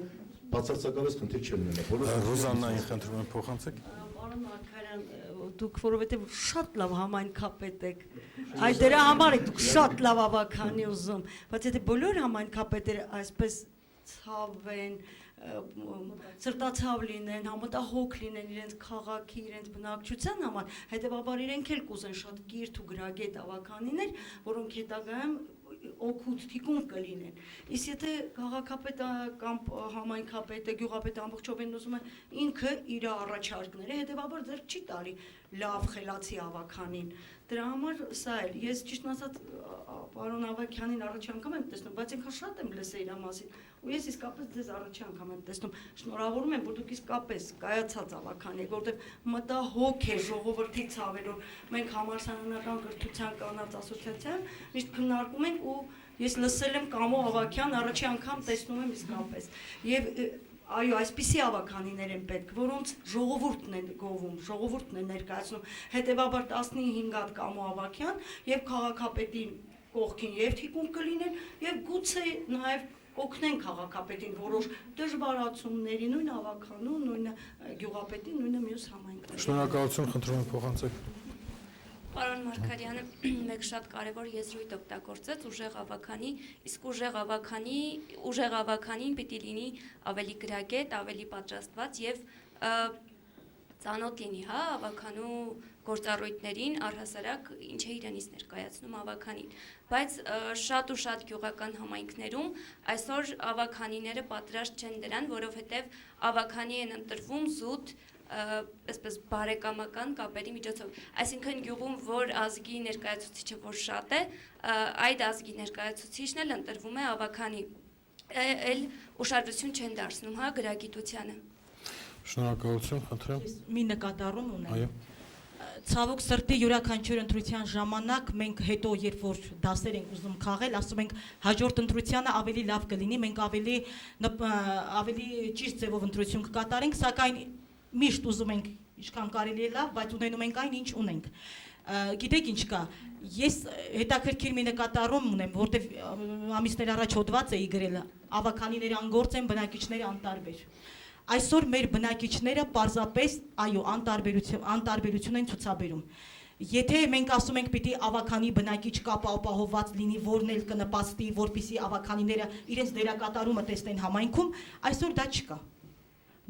բացարձակապես խնդիր չեն ունենա։ Ռոզաննային խնդրում եմ փոխանցեք։ Պարոն Մարգարյան, դուք որովհետև շատ լավ համայնքապետ եք, այդ դրա համար եք դուք շատ լավ ավականի ուզում, բայց եթե բոլոր համայնքապետերը այսպես ցավ են, սրտացավ լինեն, համտահոգ լինեն իրենց քաղաքի, իրենց բնակչության համար, հետևաբար իրենք էլ կուզեն շատ կիրթ ու գրագետ ավականիներ, որոնք հետագայում օգուտ թիկուն կլինեն։ Իսկ եթե քաղաքապետը կամ համայնքապետը, գյուղապետը ամբողջովին ուզում է ինքը իր առաջարկները, հետևաբար ձեր չի տալի լավ խելացի ավականին։ Դրա համար սա էլ, ես ճիշտն ասած պարոն Ավագյանին առաջի անգամ եմ տեսնում, բայց ինքան շատ եմ լսել իր մասին, ու ես իսկապես ձեզ առաջի անգամ եմ տեսնում, շնորհավորում եմ, որ դուք իսկապես կայացած ավական եք, որտեղ մտահոգ է ժողովրդի ցավեր, որ մենք համալսարանական կրթության կանանց ասոցիացիայում միշտ քննարկում ենք ու ես լսել եմ Կամո Ավագյան առաջի անգամ տեսնում եմ իսկապես, եւ այո, այսպիսի ավականիներ են պետք, որոնց ժողովուրդն է գովում, ժողովուրդն է ներկայացնում, հետևաբար 15 հատ Կամո Ավագյան եւ քաղաքապետին կողքին եւ թիկուն կլինեն եւ գուցե նաեւ օգնեն քաղաքապետին որոշ դժվարացումների, նույն ավականու, նույն գյուղապետին, նույնը մյուս համայնքների։ Շնորհակալություն, խնդրում եմ փոխանցեք։ Պարոն Մարգարյանը մեկ շատ կարևոր եզրույթ օգտագործեց ուժեղ ավականի, իսկ ուժեղ ավականին պիտի լինի ավելի գրագետ, ավելի պատրաստված եւ ծանոթ լինի, հա, ավականու գործառույթներին, առհասարակ ինչ է իրենից ներկայացնում ավականին, բայց շատ ու շատ գյուղական համայնքներում այսօր ավականիները պատրաստ չեն դրան, որովհետեւ ավականի են ընտրվում զուտ այսպես բարեկամական կապերի միջոցով, այսինքն գյուղում որ ազգի ներկայացուցիչը որ շատ է, այդ ազգի ներկայացուցիչն էլ ընտրվում է ավականի, էլ ուշադրություն չեն դարձնում, հա, գրագիտությանը։ Շնորհակալություն, խնդրեմ։ Մի նկատառում ունեմ։ Այո։ Ցավոք սրտի յուրաքանչյուր ընտրության ժամանակ մենք հետո երբ որ դասեր ենք ուզում քաղել, ասում ենք հաջորդ ընտրությանը ավելի լավ կլինի, մենք ավելի ճիշտ ձևով ընտրություն կկատարենք, սակայն միշտ ուզում ենք ինչքան կարելի է լավ, բայց ունենում ենք այն, ինչ ունենք։ Գիտեք ինչ կա, ես հետաքրքիր մի նկատառում ունեմ, որտեվ ամիսներ առաջ հոդված էի գրել, ավականիները անգործ են, բնակիչները անտարբեր։ Այսօր մեր բնակիչները պարզապես, այո, անտարբերություն են ցուցաբերում։ Եթե մենք ասում ենք պիտի ավականի բնակիչ կապը ապահովված լինի, որն էլ կնպաստի, որպիսի ավականիները իրենց դերակատարումը տեսնեն համայնքում, այսօր դա չկա։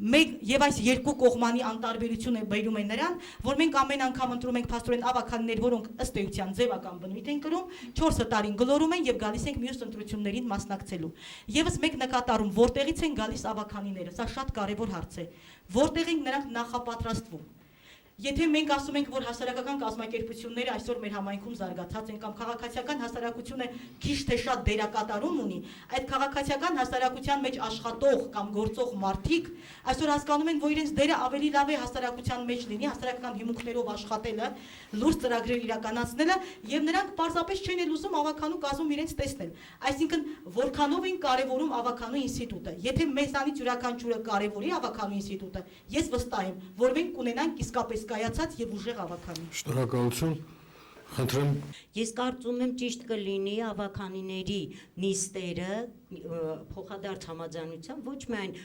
Եվ այս երկու կողմանի անտարբերությունը բերում է նրան, որ մենք ամեն անգամ ընտրում ենք փաստորեն ավականներ, որոնք ըստ էության ձևական բնույթ են կրում, 4 տարին գլորում են եւ գալիս ենք մյուս ընտրություններին մասնակցելու։ Եվս մեկ նկատառում, որտեղից են գալիս ավականիները, սա շատ կարեւոր հարց է։ Որտեղ են նրանք նախապատրաստվում։ Եթե մենք ասում ենք, որ հասարակական կազմակերպությունները այսօր մեր համայնքում զարգացած են կամ քաղաքացիական հասարակությունը քիչ թե շատ դերակատարում ունի, այդ քաղաքացիական հասարակության մեջ աշխատող կամ գործող մարդիկ այսօր հասկանում են, որ իրենց դերը ավելի լավ է հասարակության մեջ լինի, հասարակական հիմունքներով աշխատելը, լուրջ ծրագրեր իրականացնելը, եւ նրանք պարզապես չեն էլ ուզում ավականու կազմում իրենց տեսնել։ Այսինքն, որքանով են կարևորում ավականու ինստիտուտը։ Եթե մեզանից յուրաքանչյուրը կարևորի ավականու ինստիտուտը, ես վստահ եմ, որ մենք կունենանք իսկապես կայացած եւ ուժեղ ավականի։ Շնորհակալություն, խնդրեմ։ Ես կարծում եմ ճիշտ կլինի ավականիների նիստերը փոխադարձ համաձայնությամբ ոչ միայն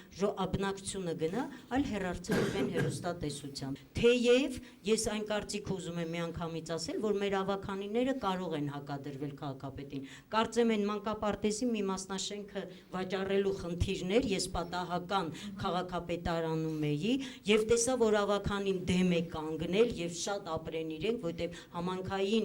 բնակչությունը գնա, այլ հեռարձակվեն հեռուստատեսությամբ։ Թեև ես այն կարծիք ուզում եմ միանգամից ասել, որ մեր ավականիները կարող են հակադրվել քաղաքապետին։ Կարծեմ են մանկապարտեզի մի մասնաշենքը վաճառելու խնդիրներ, ես պատահական քաղաքապետարանում էի եւ տեսա, որ ավականին դեմ է կանգնել եւ շատ ապրեն իրենք, որտեղ համանքային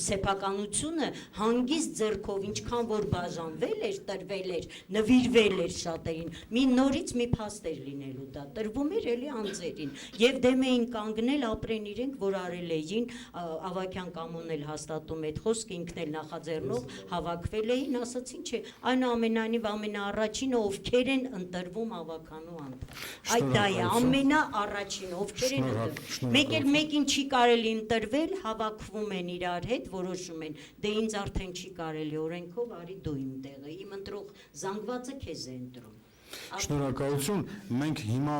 սեփականությունը հանգիստ ձեռքով ինչքան որ բաժանվել էր, տրվել էր, նվիրվել էր շատերին, մի նորից մի փաստ էր լինելու դա, տրվում էր էլի անձերին, եւ դեմ էին կանգնել ապրեն իրենք, որ արել էին, Ավագյան կամոնն էլ հաստատում այդ խոսքը, ինքն էլ նախաձեռնող հավաքվել էին, ասացին չէ, այնուամենայնիվ ամենաառաջինը ովքեր են ընտրվում ավականու անդամ, այդ դա է, ամենաառաջինը ովքեր են ընտրվում, մեկ էլ մեկին չի կարելի ընտրվել, հավաքվում են իրար հետ, որոշում են, դե ինձ արդեն չի կարելի օրենքով արի դու իմ տեղը, իմ ընտրող զանգվածը քեզ է ընտրում։ Շնորհակալություն, մենք հիմա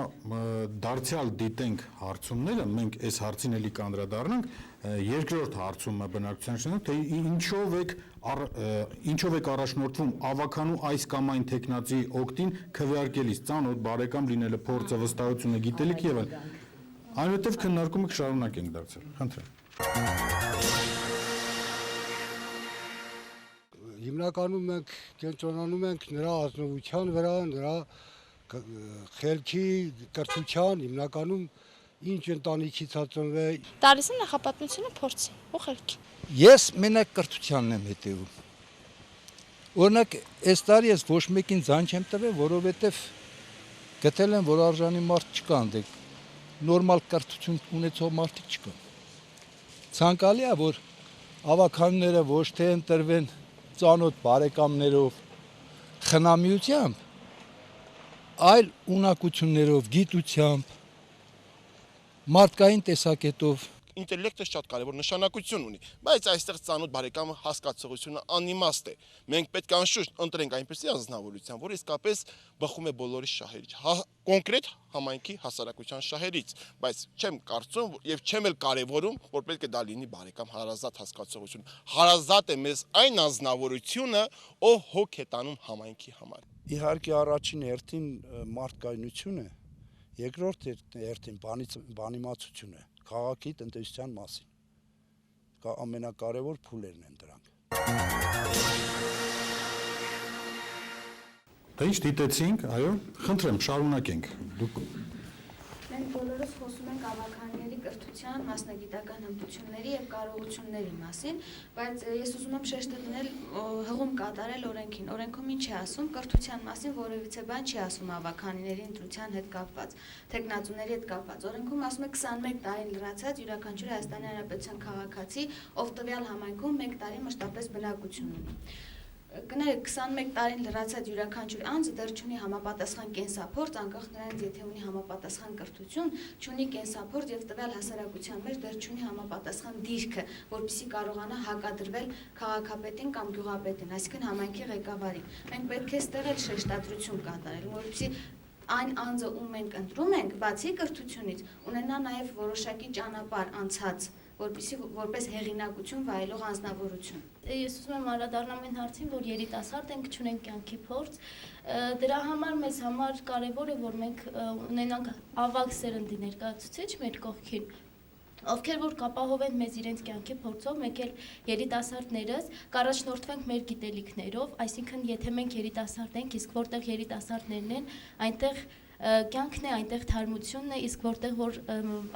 դարձյալ դիտենք հարցումները, մենք այս հարցին էլի կանդրադառնանք, երկրորդ հարցումը բնակչության շնորհիվ, թե ինչով եք առաջնորդվում ավականու այս կամ այն տեխնացի օգտին քվեարկելիս, ծանոթ բարեկամ լինելը, փորձը, վստահությունը, գիտելիք եւ այլն։ Այնուհետև քննարկումը կշարունակենք դարձյալ։ Խնդրեմ։ Հիմնականում մենք կենտրոնանում ենք նրա ազնվության վրա, նրա խելքի, կրթության, հիմնականում ինչ ընտանիքից ծնվել։ Տալիս է նախապատմությունը փորձի ու խելքի։ Ես մենակ կրթությանն եմ հետևում։ Օրինակ, այս տարի ես ոչ մեկին ձայն չեմ տվել, որովհետև գտել եմ, որ արժանի մարդ չկան, դե նորմալ կրթություն ունեցող մարդիկ չկան։ Ցանկալի է, որ ավականները ոչ թե ընտրվեն ծանոթ բարեկամներով, խնամիությամբ, այլ ունակություններով, գիտությամբ, մարդկային տեսակետով։ Ինտելեկտը շատ կարևոր նշանակություն ունի, բայց այստեղ ծանոթ բարեկամը հասկացողությունը անիմաստ է։ Մենք պետք է անշուշտ ընտրենք այնպիսի անձնավորություն, որ իսկապես բխում է բոլորի շահերից, կոնկրետ համայնքի հասարակության շահերից, բայց չեմ կարծում եւ չեմ էլ կարևորում, որ պետք է դա լինի բարեկամ հարազատ հասկացողություն։ Հարազատ է մեզ այն անձնավորությունը, ով հոգ է տանում համայնքի համար։ Իհարկե առաջին հերթին մարդկայնությունը, երկրորդ հերթին բանիմացությունը, քաղաքի տնտեսության մասին։ Ամենակարևոր փուլերն են դրանք։ Դա ինչ դիտեցինք, այո, խնդրեմ, շարունակենք։ Դուք Մենք բոլորս խոսում ենք ավականների կրթության, մասնագիտական հմտությունների եւ կարողությունների մասին, բայց ես ուզում եմ շեշտը դնել հղում կատարել օրենքին։ Օրենքում ինչ է ասում, կրթության մասին որևիցե բան չի ասում ավականիների ընտրության հետ կապված, տեխնացուների հետ կապված։ Օրենքում ասում է 21 տարին լրացած յուրաքանչյուր Հայաստանի Հանրապետության քաղաքացի, ով տվյալ համայնքում 1 տարի մշտապես բնակություն ունի։ Կներեք 21 տարին լրացած յուրաքանչյուր անձ դեռ չունի համապատասխան կենսափորձ, անկախ նրանից եթե ունի համապատասխան կրթություն, չունի կենսափորձ եւ տվյալ հասարակության մեջ դեռ չունի համապատասխան դիրքը, որպեսզի կարողանա հակադրվել քաղաքապետին կամ գյուղապետին, այսինքն համայնքի ղեկավարին։ Մենք պետք է ստեղ էլ շեշտադրություն կատարել, որպեսզի այն անձը, ում մենք ընտրում ենք, բացի կրթությունից, ունենա նաեւ որոշակի ճանապարհ անցած, որպես հեղինակություն վայելող անձնավորություն։ Ես ուզում եմ անդրադառնամ այն հարցին, որ երիտասարդ ենք, չունենք կյանքի փորձ։ Դրա համար մեզ համար կարևոր է, որ մենք ունենանք ավագ սերնդի ներկայացուցիչ մեր կողքին, ովքեր որ կապահովեն մեզ իրենց կյանքի փորձով, մեկ էլ երիտասարդներս կառաջնորդվենք մեր գիտելիքներով, այսինքն եթե մենք երիտասարդ ենք, իսկ որտեղ երիտասարդներն են, այնտեղ կյանքն է, այնտեղ թարմությունն է, իսկ որտեղ որ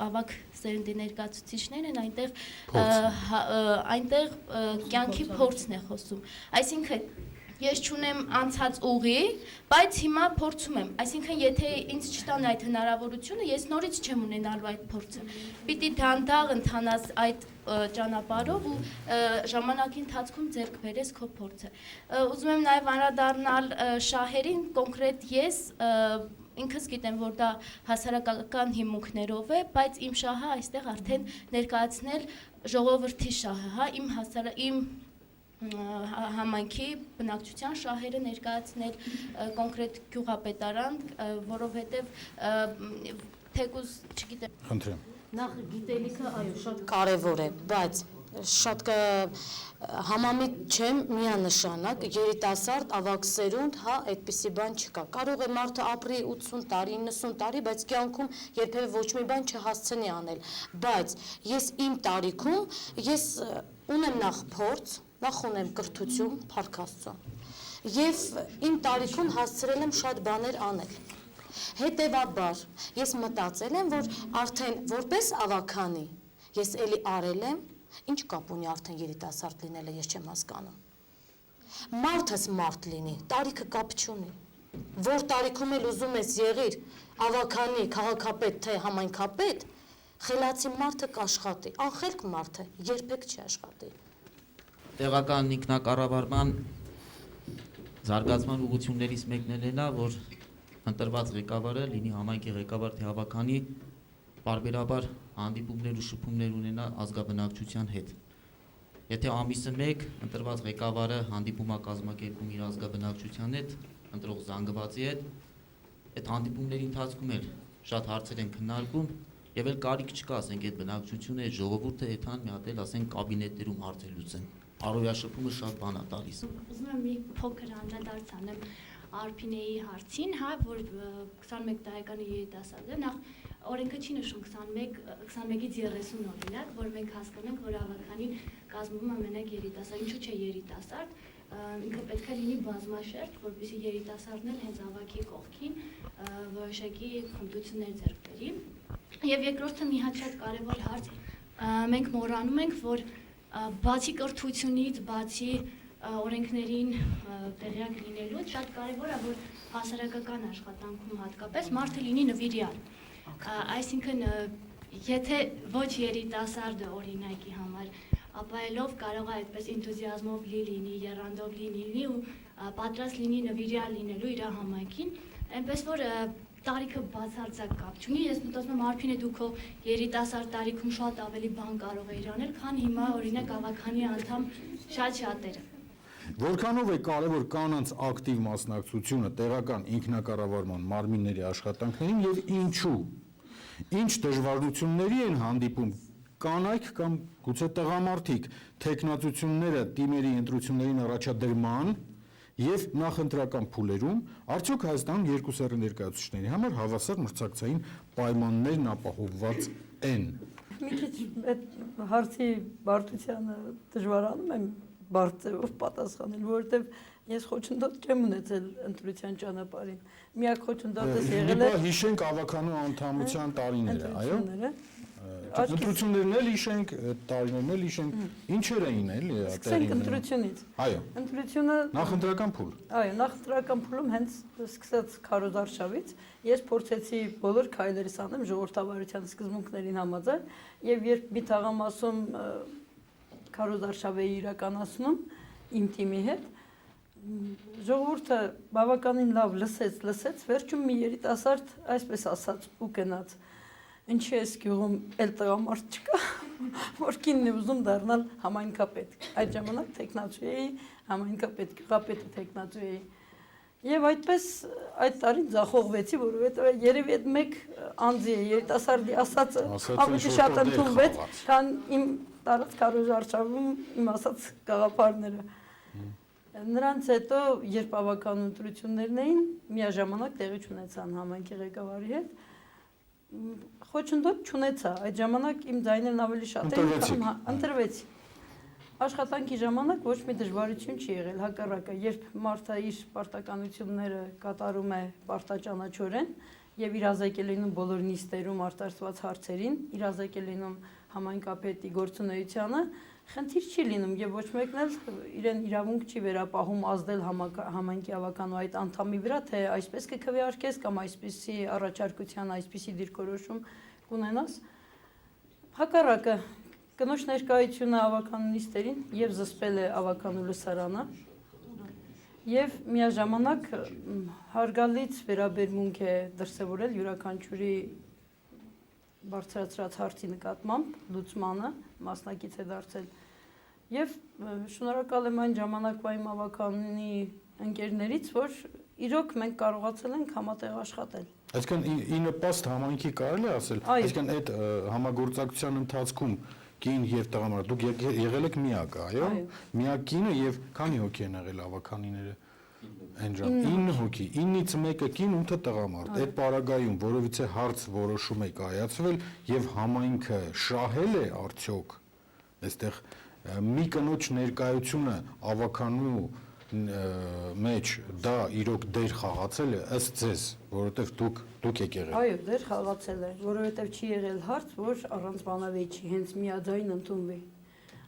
ավագ սերնդի ներկայացուցիչներ են, այնտեղ կյանքի փորձն է խոսում։ Այսինքն ես չունեմ անցած ուղի, բայց հիմա փորձում եմ։ Այսինքն եթե ինձ չտան այդ հնարավորությունը, ես նորից չեմ ունենալու այդ փորձը։ Պիտի դանդաղ ընթանաս այդ ճանապարհով ու ժամանակի ընթացքում ձեռք բերես քո փորձը։ Ուզում եմ նաև անդրադառնալ շահերին, կոնկրետ ես ինքս գիտեմ, որ դա հասարակական հիմունքներով է, բայց իմ շահը այստեղ արդեն ներկայացնել ժողովրդի շահը, հա, իմ համայնքի բնակչության շահերը ներկայացնել կոնկրետ գյուղապետարան, որովհետև թեկուզ, չգիտեմ։ Խնդրեմ։ Նախ գիտելիքը, այո, շատ կարևոր է, բայց շատ համամիտ չեմ միանշանակ երիտասարդ ավագ սերունդ, հա, այդպիսի բան չկա։ Կարող է մարդը ապրի 80 տարի, 90 տարի, բայց կյանքում երբևէ ոչ մի բան չհասցնի անել։ Բայց ես իմ տարիքում ես ունեմ նախ փորձ, նախ ունեմ կրթություն, փառք Աստծո։ Եվ իմ տարիքում հասցրել եմ շատ բաներ անել։ Հետևաբար ես մտածել եմ, որ արդեն որպես ավականի ես էլի արել եմ, ինչ կապ ունի արդեն երիտասարդ լինելը, ես չեմ հասկանում։ Մարդս մարդ լինի, տարիքը կապ չունի։ Որ տարիքում էլ ուզում ես եղիր ավականի, քաղաքապետ, թե համայնքապետ, խելացի մարդը կաշխատի, անխելք մարդը երբեք չի աշխատի։ Տեղական ինքնակառավարման զարգացման ուղղություններից մեկն էլ նա, որ ընտրված ղեկավարը լինի համայնքի ղեկավար թե հավաքանի, պարբերաբար հանդիպումներ ու շփումներ ունենա ազգաբնակչության հետ։ Եթե ամիսը մեկ ընտրված ղեկավարը հանդիպում է կազմակերպում իր ազգաբնակչության հետ, ընտրող զանգվածի հետ, այդ հանդիպումների ընթացքում էլ շատ հարցեր են քննարկում եւ էլ կարիք չկա, ասենք այդ բնակչությունը, այդ ժողովուրդը այդքան մի հատ էլ ասենք կաբինետներում հարցեր լուծեն։ Առօրյա շփումը շատ բան է տալիս։ Ուզում եմ մի փոքր անդրադարձ անեմ Արփինեի հարցին, հա, որ 21 տարեկան երիտասարդ է, նախ օրենքը չի նշում 21-ից 30 օրինակ, որ մենք հասկանանք, որ ավականին կազմվում է մենակ երիտասարդ, ինչու՞ չէ երիտասարդ, ինքը պետք է լինի բազմաշերտ, որպեսզի երիտասարդն էլ հենց ավակի կողքին որոշակի հմտություններ ձեռք բերի։ Եվ երկրորդը մի հատ շատ կարևոր հարց, մենք մոռանում ենք, որ բացի կրթությունից, բացի օրենքներին տեղյակ լինելուց շատ կարևոր է, որ հասարակական աշխատանքում հատկապես մարդը լինի նվիրյալ։ Այսինքն, եթե ոչ երիտասարդը օրինակի համար, ապա ելով կարող է այդպես ինտուզիազմով լինի, եռանդով լինի ու պատրաստ լինի նվիրյալ լինելու իր համայնքին, այնպես որ տարիքը բացարձակ կապ չունի, ես մտածում եմ Արփին է դու քո երիտասարդ տարիքում շատ ավելի բան կարող ես անել, քան հիմա օրինակ ավականի անդամ շատ-շատերը։ Որքանով է կարևոր կանանց ակտիվ մասնակցությունը տեղական ինքնակառավարման մարմինների աշխատանքներին եւ ինչու։ Ինչ դժվարությունների են հանդիպում կանայք կամ գուցե տղամարդիկ տեխնացությունները թիմերի ընտրություններին առաջադրման եւ նախընտրական փուլերում, արդյոք Հայաստանում երկուսեռ ներկայացուցիչների համար հավասար մրցակցային պայմաններն ապահովված են։ Մի քիչ այդ հարցի բարդությանը դժվարանում եմ բարդ ձևով պատասխանել, որովհետև ես խոչընդոտ չեմ ունեցել ընտրության ճանապարհին։ Միակ խոչընդոտս եղել է հիշենք ավականու անդամության տարիները, այո։ Ընտրություններն էլ հիշենք, տարիներն էլ հիշենք, ինչեր էին էլի Սկսենք ընտրությունից։ Այո։ Ընտրությունը նախընտրական փուլ։ Այո, նախընտրական փուլում հենց սկսած քարոզարշավից ես փորձեցի բոլոր քայլերս անեմ ժողովրդավարության սկզբունքներին համաձայն, եւ երբ մի թաղամասում քարոզարշավ էի իրականացնում իմ թիմի հետ, ժողովուրդը բավականին լավ լսեց, վերջում մի երիտասարդ այսպես ասաց ու գնաց. Ինչի էս գյուղում էլ տղամարդ չկա, որ կինն է ուզում դառնալ համայնքապետ։ Այդ ժամանակ տեխնացու էի, համայնքապետ, գյուղապետը տեխնացու էի։ Եվ այդպես այդ տարին ձախողվեցի, որովհետև երևի այդ մեկ անձի է երիտասարդի ասածը ավելի շատ ընդունվեց, քան իմ տարած քարոզարշավում իմ ասած գաղափարները։ Նրանց հետո, երբ ավական ընտրություններն էին, միաժամանակ տեղի չունեցան համայնքի ղեկավարի հետ, խոչընդոտ չունեցա, այդ ժամանակ իմ ձայներն ավելի շատ էին, ընտրվեցի։ Աշխատանքի ժամանակ ոչ մի դժվարություն չի եղել, հակառակը, երբ մարդը իր պարտականությունները կատարում է պարտաճանաչորեն եւ իրազեկել լինում բոլոր նիստերում արտարծված հարցերին, իրազեկել լինում համայնքապետի գործունեությանը, խնդիր չի լինում եւ ոչ մեկն էլ իրեն իրավունք չի վերապահում ազդել համայնքի ավականու այդ անդամի վրա, թե այսպես կքվեարկես կամ այսպիսի առաջարկության, այսպիսի դիրքորոշում կունենաս։ Հակառակը, կնոջ ներկայությունը ավականու նիստերին եւ զսպել է ավականու լսարանը եւ միաժամանակ հարգալից վերաբերմունք է դրսեւորել յուրաքանչյուրի բարձրացրած հարցի նկատմամբ լուծմանը մասնակից է դարձել եւ շնորհակալ եմ այն ժամանակվա իմ ավականունի ընկերներից, որ իրոք մենք կարողացել ենք համատեղ աշխատել։ Այսինքն ի նպաստ համայնքի կարելի է ասել, այսինքն այդ համագործակցության ընթացքում կին եւ տղամարդ դուք եղել եք միակը, այո։ Միակ կինը եւ քանի հոգի են եղել ավականիները։ Այնժամ 9 հոգի, 9-ից մեկը կին, 8-ը տղամարդ։ Այդ պարագայում որովիցե հարց որոշում է կայացվել եւ համայնքը շահել է արդյոք այստեղ մի կնոջ ներկայությունը ավականու մեջ դա իրոք դեր խաղացել է ըստ ձեզ, որովհետեւ դուք եք եղել։ Այո, դեր խաղացել է, որովհետեւ չի եղել հարց, որ առանց բանավեճի հենց միաձայն ընդունվի։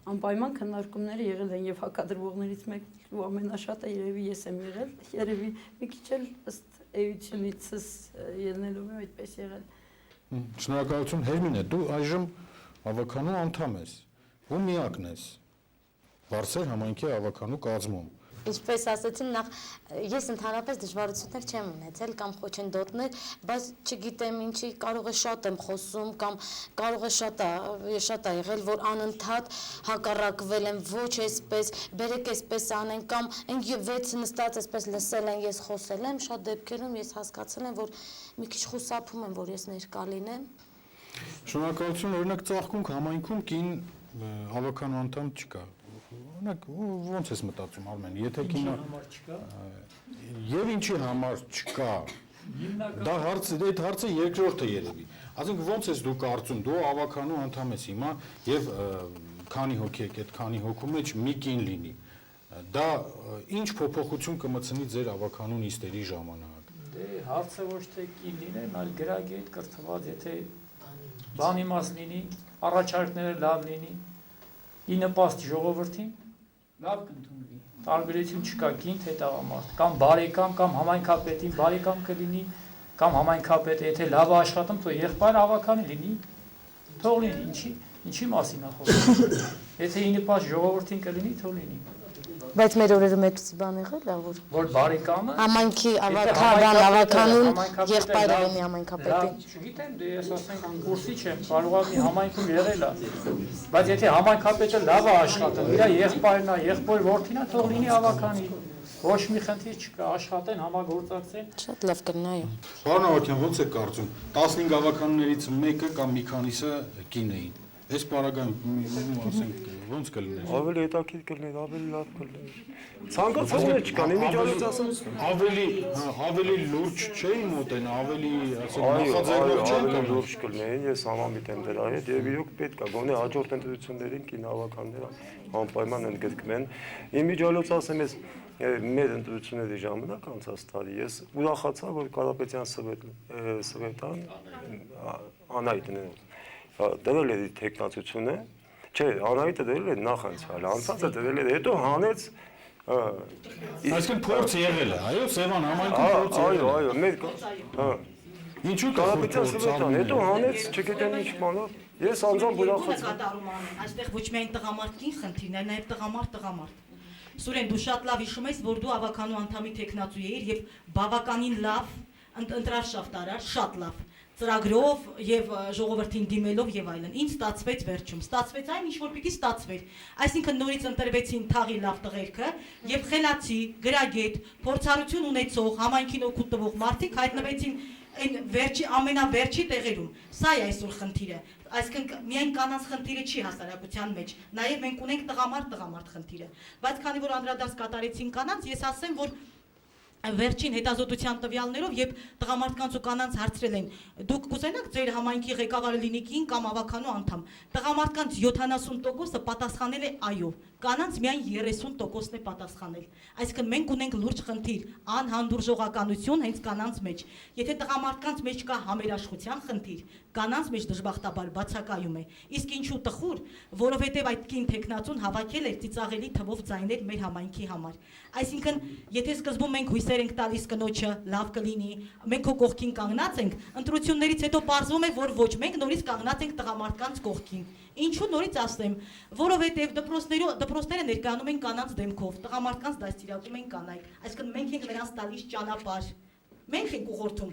անպայման քննարկումները եղել են եւ հակադրվողներից մեկ ու ամենաշատը երևի ես եմ եղել, երևի մի քիչ էլ ըստ էությունիցս ելնելով է այդպես եղել։ Շնորհակալություն Հերմինե, դու այժմ ավականու անդամ ես, ու միակն ես Վարսեր համայնքի ավականու կազմում։ Ինչպես ասացին, նախ ես ընդհանրապես դժվարություններ չեմ ունեցել կամ խոչընդոտներ, բայց չգիտեմ ինչի կարող է շատ եմ խոսում կամ կարող է շատ է եղել, որ անընդհատ հակառակվել եմ, ոչ այսպես, բերեք այսպես անեն կամ այն 6 նստած այսպես լսել են, ես խոսել եմ, շատ դեպքերում ես հասկացել եմ, որ մի քիչ խուսափում եմ, որ ես ներկա լինեմ։ Շնորհակալություն, օրինակ Ծաղկունք համայնքում կին ավականու անդամ չկա։ Օրինակ ո՞նց ես մտածում Արմեն, եթե կինը եւ ինչի համար չկա։ Դա այդ հարցը երկրորդը երևի։ Ասենք ո՞նց ես դու կարծում, դու ավականու անդամ ես հիմա եւ քանի հոգի եք, այդ քանի հոգու մեջ մի կին լինի։ Դա ինչ փոփոխություն կմտցնի ձեր ավականու նիստերի ժամանակ։ Դե հարցը ոչ թե կին լինեն, այլ գրագետ կրթված, եթե բան իմաց լինի, առաջարկները լավ լինի, ի նպաստ ժողովրդին լավ կընդունվի։ Տարբերություն չկա կին թե տղամարդ, կամ բարեկամ, կամ համայնքապետին բարեկամ կլինի, կամ համայնքապետը եթե լավ աշխատում, թող եղբայր ավականի լինի, թող լինի, ինչի մասին է խոսքը։ Եթե ի նպաստ ժողովրդին կլինի, թող լինի։ Բայց մեր օրերում այդպես բան եղել է, որ բարեկամը համայնքի ավականուն եղբայրը լինի համայնքապետին։ Չգիտեմ, դե ես ասենք կուրսի չեմ, կարող է մի համայնքում եղել է, բայց եթե համայնքապետը լավ է աշխատում, իր եղբայրն է, եղբոր որդին է, թող լինի ավականի։ Ոչ մի խնդիր չկա, աշխատեն, համագործակցեն։ Շատ լավ կլինի, այո։ Պարոն Ավագյան, ո՞նց եք կարծում, 15 ավականներից մեկը կամ մի քանիսը կին էին։ Այս պարագայում ասենք ո՞նց կլիներ։ Ավելի հետաքրքիր կլիներ, ավելի լավ կլիներ։ Ցանկացողներ չկան, իմիջիայլոց ասեմ, ավելի լուրջ չէի մոտեն, ավելի ասենք նախաձեռնող չեն ավելի լուրջ կլինեին, ես համամիտ եմ դրա հետ եւ իրոք պետք է գոնե հաջորդ ընտրություններին կինավականները անպայման ընդգրկվեն։ Իմիջիայլոց ասեմ, ես մեր ընտրությունների ժամանակ անցած տարի ես ուրախացա, որ Կարապետյան Սվետան Անահիտն դրել էր տեխնացությունը, չէ, Անահիտը դրել էր նախանցյալ, անցածը դրել էր, հետո հանեց այսինքն փորձ եղել է, այո, Սևան համայնքում փորձ եղել է։ Այո, մեր ինչու՞ կա Կարապետյան Սվետան, հետո հանեց, չգիտեմ ինչ բանով, ես անձամբ ուրախացա։ Այստեղ ոչ միայն տղամարդին խնդիրն է, նաև տղամարդ։ Սուրեն, դու շատ լավ հիշում ես, որ դու ավականու անդամի տեխնացու էիր եւ բավականին լավ ընտրարշավտ արար, շատ լավ ծրագրով եւ ժողովրդին դիմելով եւ այլն։ Ինչ ստացվեց վերջում։ Ստացվեց այն, ինչ որ պիտի ստացվեր։ Այսինքն նորից ընտրվեցին թաղի լավ տղերքը եւ խելացի, գրագետ, փորձառություն ունեցող, համայնքին օգուտ տվող մարդիկ հայտնվեցին այն ամենավերջի տեղերում։ Սա է այսօր խնդիրը։ Այսինքն միայն կանանց խնդիրը չի հասարակության մեջ, նաև մենք ունենք տղամարդ խնդիրը։ Բայց քանի որ անդրադարձ կատարեցին կանանց, ես ասեմ, որ վերջին հետազոտության տվյալներով եւ տղամարդկանց ու կանանց հարցրել են դուք կուզենաք ձեր համայնքի ղեկավարը լինի կին կամ ավականու անդամ, տղամարդկանց 70%-ը պատասխանել է այո, կանանց միայն 30%-ն է պատասխանել։ Այսինքն մենք ունենք լուրջ խնդիր, անհանդուրժողականություն հենց կանանց մեջ։ Եթե տղամարդկանց մեջ կա համերաշխության խնդիր, կանանց մեջ դժբախտաբար բացակայում է։ Իսկ ինչու տխուր, որովհետև այդ կին տեխնացուն հավաքել էր ծիծաղելի թվով ձայներ մեր համայնքի համար։ Այսինքն, եթե սկզբում մենք հույսեր ենք տալիս կնոջը, լավ կլինի, մենք քո կողքին կանգնած ենք, ընտրություններից հետո պարզվում է, որ ոչ, մենք նորից կանգնած ենք տղամարդկանց կողքին։ Ինչու նորից ասեմ, որովհետև դպրոցները ներկայանում են կանանց դեմքով, տղամարդկանց դաստիարակում են կանայք, այսինքն մենք ենք նրանց տալիս ճանապարհ, մենք ենք ուղղորդում։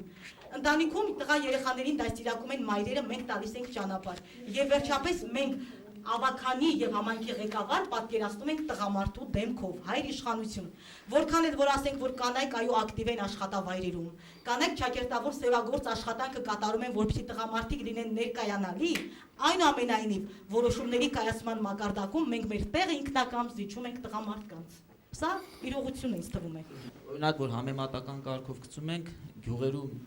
Ընտանիքում տղա երեխաներին դաստիարակում են մայրերը, մենք տալիս ենք ճանապարհ։ Եվ վերջապես մենք ավականի եւ համայնքի ղեկավար պատկերացնում ենք տղամարդու դեմքով, հայր իշխանություն։ Որքան էլ որ ասենք, որ կանայք այո ակտիվ են աշխատավայրերում, կանայք ճակերտավոր սևագործ աշխատանքը կատարում են, որպեսզի տղամարդիկ լինեն ներկայանալի, այնուամենայնիվ որոշումների կայացման մակարդակում մենք մեր տեղը ինքնակամ զիջում ենք տղամարդկանց։ Սա իրողություն է ինձ թվում է։ Օրինակ, որ համեմատական կարգով գծում ենք, գյուղերում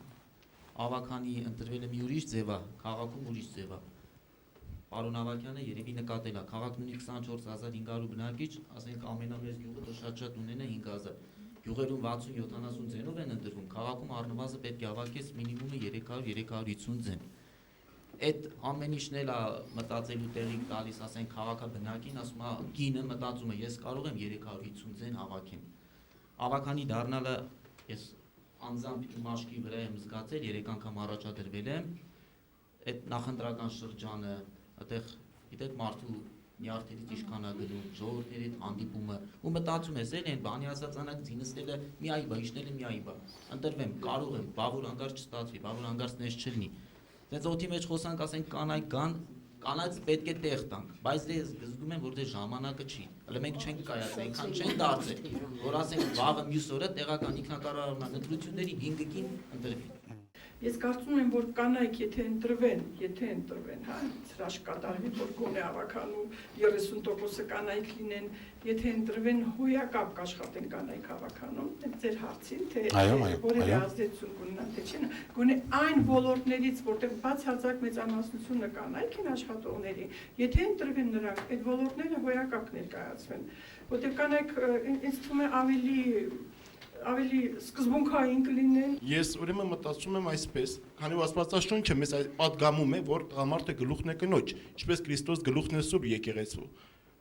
ավականի ընտրվելը մի ուրիշ ձև է, քաղաքում ուրիշ ձև է։ Պարոն Ավագյանը երևի նկատել է, քաղաքն ունի 24500 բնակիչ, ասենք ամենամեծ գյուղը շատ ունենա 5000։ Գյուղերում 60-70 ձենով են ընտրվում, քաղաքում առնվազն պետք է ավակես մինիմումը 300-350 ձեն։ այդ ամեն ինչն էլ է մտածելու տեղին տալիս, ասենք քաղաքաբնակին, ասում է կինը մտածում է, ես կարող եմ 350 ձեն հավաքեմ։ Ավականի դառնալը ես անձամբ իմ աշկի վրա եմ զգացել, 3 անգամ առաջադրվել եմ, այդ նախընտրական շրջանը, այդտեղ գիտեք մարդու նյարդերից ինչքան է գնում, ժողովրդների հետ հանդիպումը, ու մտածում ես, այն բանի ասածանակ ձինստելը մի այբա, իշտելը մի այբա, ընտրվեմ, կարող եմ, բավոր անգարց չստացվի, բավոր անգարց նես չլինի։ Դենց օդի մեջ խոսանք, ասենք կանայք կան, կանայց պետք է տեղ տանք, բայց դե զգում եմ, որ դե ժամանակը չի, հələ մենք չենք կայացել, այնքան չենք դարձել, որ ասենք վաղը մյուս օրը տեղական ինքնակառավարման ընտրությունների 5 կին ընտրվի։ Ես կարծում եմ, որ կանայք եթե ընտրվեն, հա, հրաշք կատարվի, որ գոնե ավականու 30%-ը կանայք լինեն, եթե ընտրվեն հոյակապ կաշխատեն կանայք ավականում, ձեր հարցին, թե որևէ ազդեցություն կունենան, թե չէ, գոնե այն ոլորտներից, որտեղ բացարձակ մեծամասնությունը կանայք են աշխատողների, եթե ընտրվեն նրանք, այդ ոլորտները հոյակապ ներկայացվեն, որտեղ կանայք ինձ թվում է ավելի սկզբունքային կլինեն։ Ես ուրեմն մտածում եմ այսպես, քանի որ Աստվածաշունչը մեզ պատգամում է, որ տղամարդը գլուխն է կնոջ, ինչպես Քրիստոս գլուխն է Սուրբ եկեղեցու։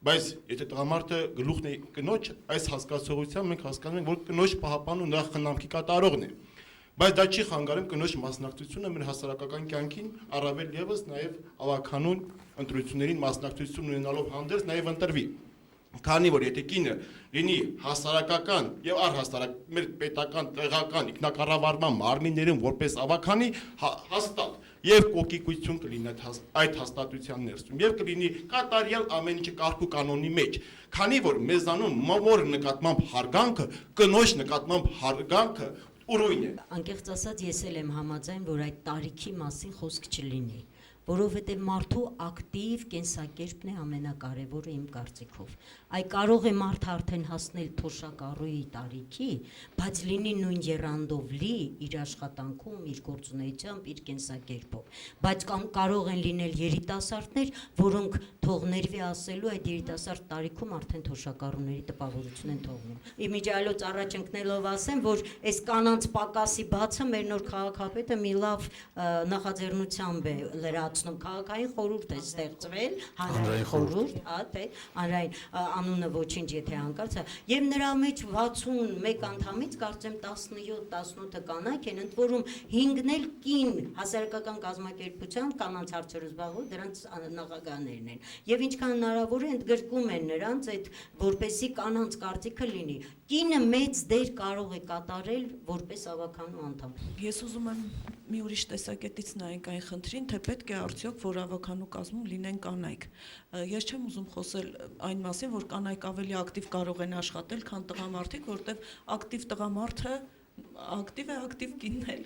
Բայց եթե տղամարդը գլուխն է կնոջ, այս հասկացողությամբ մենք հասկանում ենք, որ կնոջ պահապանն ու նրա խնամքի կատարողն է։ Բայց դա չի խանգարում կնոջ մասնակցությունը մեր հասարակական կյանքին, առավել ևս նաև ավականուն ընտրություններին մասնակցություն ունենալով հանդերձ նաև ընտրվի։ Քանի որ եթե կինը լինի հասարակական եւ առհասարակ մեր պետական տեղական ինքնակառավարման մարմիններում որպես ավականի հաստատ եւ կոկիկություն կլինի այդ հաստատության ներսում եւ կլինի կատարյալ ամեն ինչը կարգ ու կանոնի մեջ, քանի որ մեզանում մոր նկատմամբ հարգանքը, կնոջ նկատմամբ հարգանքը ուրույն է։ Անկեղծ ասած ես էլ եմ համաձայն, որ այդ տարիքի մասին խոսք չլինի, որովհետև մարդու ակտիվ կենսակերպն է ամենակարևորը իմ կարծիքով։ Այ կարող է մարդը արդեն հասնել թոշակառուի տարիքի, բայց լինի նույն եռանդով լի իր աշխատանքում, իր գործունեությամբ, իր կենսակերպով։ Բայց կարող են լինել երիտասարդներ, որոնք թողներվի ասելու այդ երիտասարդ տարիքում արդեն թոշակառուների տպավորություն են թողնում։ Իմիջիայլոց առաջ ընկնելով ասեմ, որ այս կանանց պակասի բացը մեր նոր քաղաքապետը մի լավ նախաձեռնությամբ է լրացնում, քաղաքային խորհուրդ է ստեղծվել, հանրային խորհուրդ, հա, թե հանրային անունը ոչինչ եթե հանկարծ է, եւ նրա մեջ 61 անդամից կարծեմ 17-18 կանայք են, ընդ որում 5-ն էլ կին հասարակական կազմակերպության կանանց հարցերով զբաղվող դրանց նախագահներն են։ Եվ ինչքան հնարավոր է ընդգրկում են նրանց այդ որպեսի կանանց կարծիքը լինի։ Կինը մեծ դեր կարող է կատարել որպես ավականու անդամ։ Ես ուզում եմ մի ուրիշ տեսակետից նայենք այն խնդրին, թե պետք է արդյոք որ ավականու կազմում լինեն կանայք։ Ես չեմ ուզում խոսել այն մասին, որ կանայք ավելի ակտիվ կարող են աշխատել, քան տղամարդիկ, որտեղ ակտիվ տղամարդը ակտիվ կինն էլ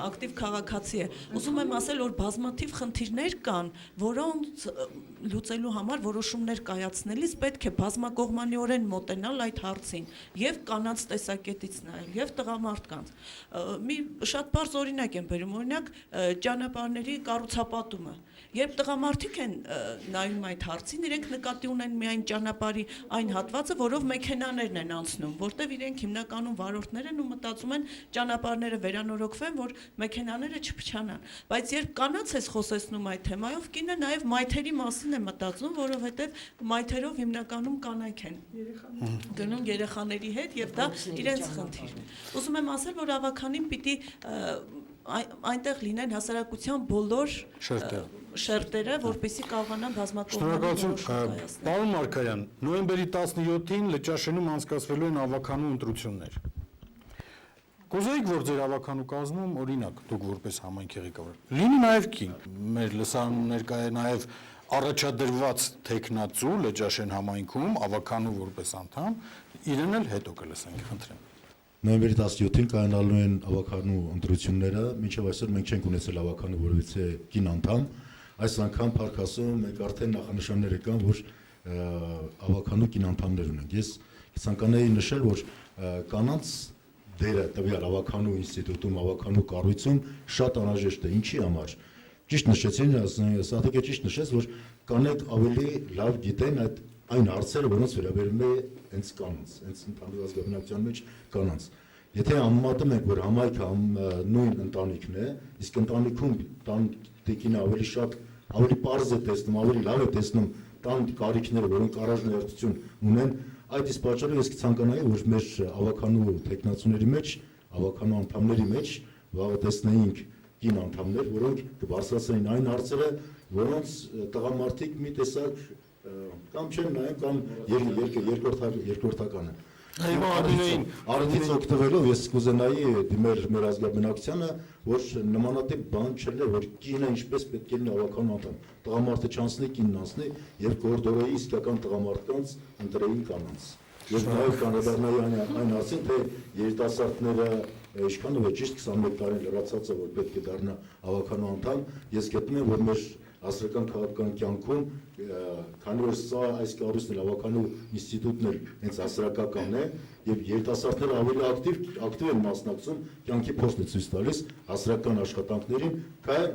ակտիվ քաղաքացի է։ Ուզում եմ ասել, որ բազմաթիվ խնդիրներ կան, որոնց լուծելու համար որոշումներ կայացնելիս պետք է բազմակողմանիորեն մոտենալ այդ հարցին եւ կանանց տեսակետից նայել եւ տղամարդկանց։ Մի շատ բարձ օրինակ եմ բերում, օրինակ ճանապարհների կառուցապատումը։ Երբ տղամարդիկ են նայում այդ հարցին, իրենք նկատի ունեն միայն ճանապարհի այն հատվածը, որով մեքենաներն են անցնում, որտեղ իրենք հիմնականում վարորդներ են ու մտածում են ճանապարհները վերանորոգվեն, որ մեքենաները չփչանան։ Բայց երբ կանանց ես խոսեցնում այդ թեմայով, կինը նաև մայթերի մասին է մտածում, որովհետև մայթերով հիմնականում կանայք են գնում երեխաների հետ եւ դա իրենց խնդիրն է։ Ուզում եմ ասել, որ ավականին պիտի այնտեղ լինեն հասարակության բոլոր շերտերը, որպեսզի կարողանան բազմակողմանի որոշում կայացնել։ Պարոն Մարգարյան, նոյեմբերի 17-ին Լճաշենում անցկացվելու են ավականու ընտրություններ։ Կուզեիք, որ ձեր ավականու կազմում, օրինակ, դուք որպես համայնքի ղեկավար, լինի նաև կին։ Մեր լսարանում ներկա է նաև առաջադրված տեխնացու Լճաշեն համայնքում ավականու որպես անդամ, իրեն էլ հետո կլսենք, խնդրեմ։ Նոյեմբերի 17-ին կայանալու են ավականու ընտրությունները, մինչև այսօր մենք չենք ունեցել ավականու որևիցե կին անդամ, այս անգամ փառք Աստծո մենք արդեն նախանշաններ կան, որ ավականու կին անդամներ ունենք։ Ես ցանկանայի նշել, որ կանանց դերը տվյալ ավականու ինստիտուտում, ավականու կառույցում շատ անհրաժեշտ է։ Ինչի համար։ Ճիշտ նշեցին, Սաթիկը ճիշտ նշեց, որ կանայք ավելի լավ գիտեն այն հարցերը, որոնց վերաբերում է հենց կանանց, հենց ընդհանուր ազգաբնակության մեջ կանանց։ Եթե համեմատում ենք, որ համայնքը նույն ընտանիքն է, իսկ ընտանիքում տիկինը ավելի շատ, ավելի պարզ է տեսնում, ավելի լավ է տեսնում տան կարիքները, որոնք առաջնահերթություն ունեն, այդ իսկ պատճառով ես կցանկանայի, որ մեր ավականու տեխնացուների մեջ, ավականու անդամների մեջ վաղը տեսնեինք կին անդամներ, որոնք կբարձրացնեին այն հարցերը, որոնց տղամարդիկ մի տեսակ կամ չեն նայում կամ երկրորդականը։ Արդից օգտվելով ես կուզենայի դիմել մեր ազգաբնակչությանը, որ նմանատիպ բան չլներ, որ կինը ինչպես պետք է լինի ավականու անդամ, տղամարդը չանցնի, կինն անցնի եւ կորդորեի իսկական տղամարդկանց ընտրեին կանանց։ Ես նաև կանադառնայի այն ասին, թե երիտասարդները ինչքանով է ճիշտ 21 տարին լրացածը, որ պետք է դառնա ավականու անդամ, ես գտնում եմ, որ մեր ասրական քաղաքական կյանքում, քանի որ սա այս կառույցն էլ ավականու ինստիտուտն էլ հենց հասարակական է, եւ երիտասարդները ավելի ակտիվ են մասնակցում, կյանքի փորձն է ցույց տալիս հասարակական աշխատանքներին, քան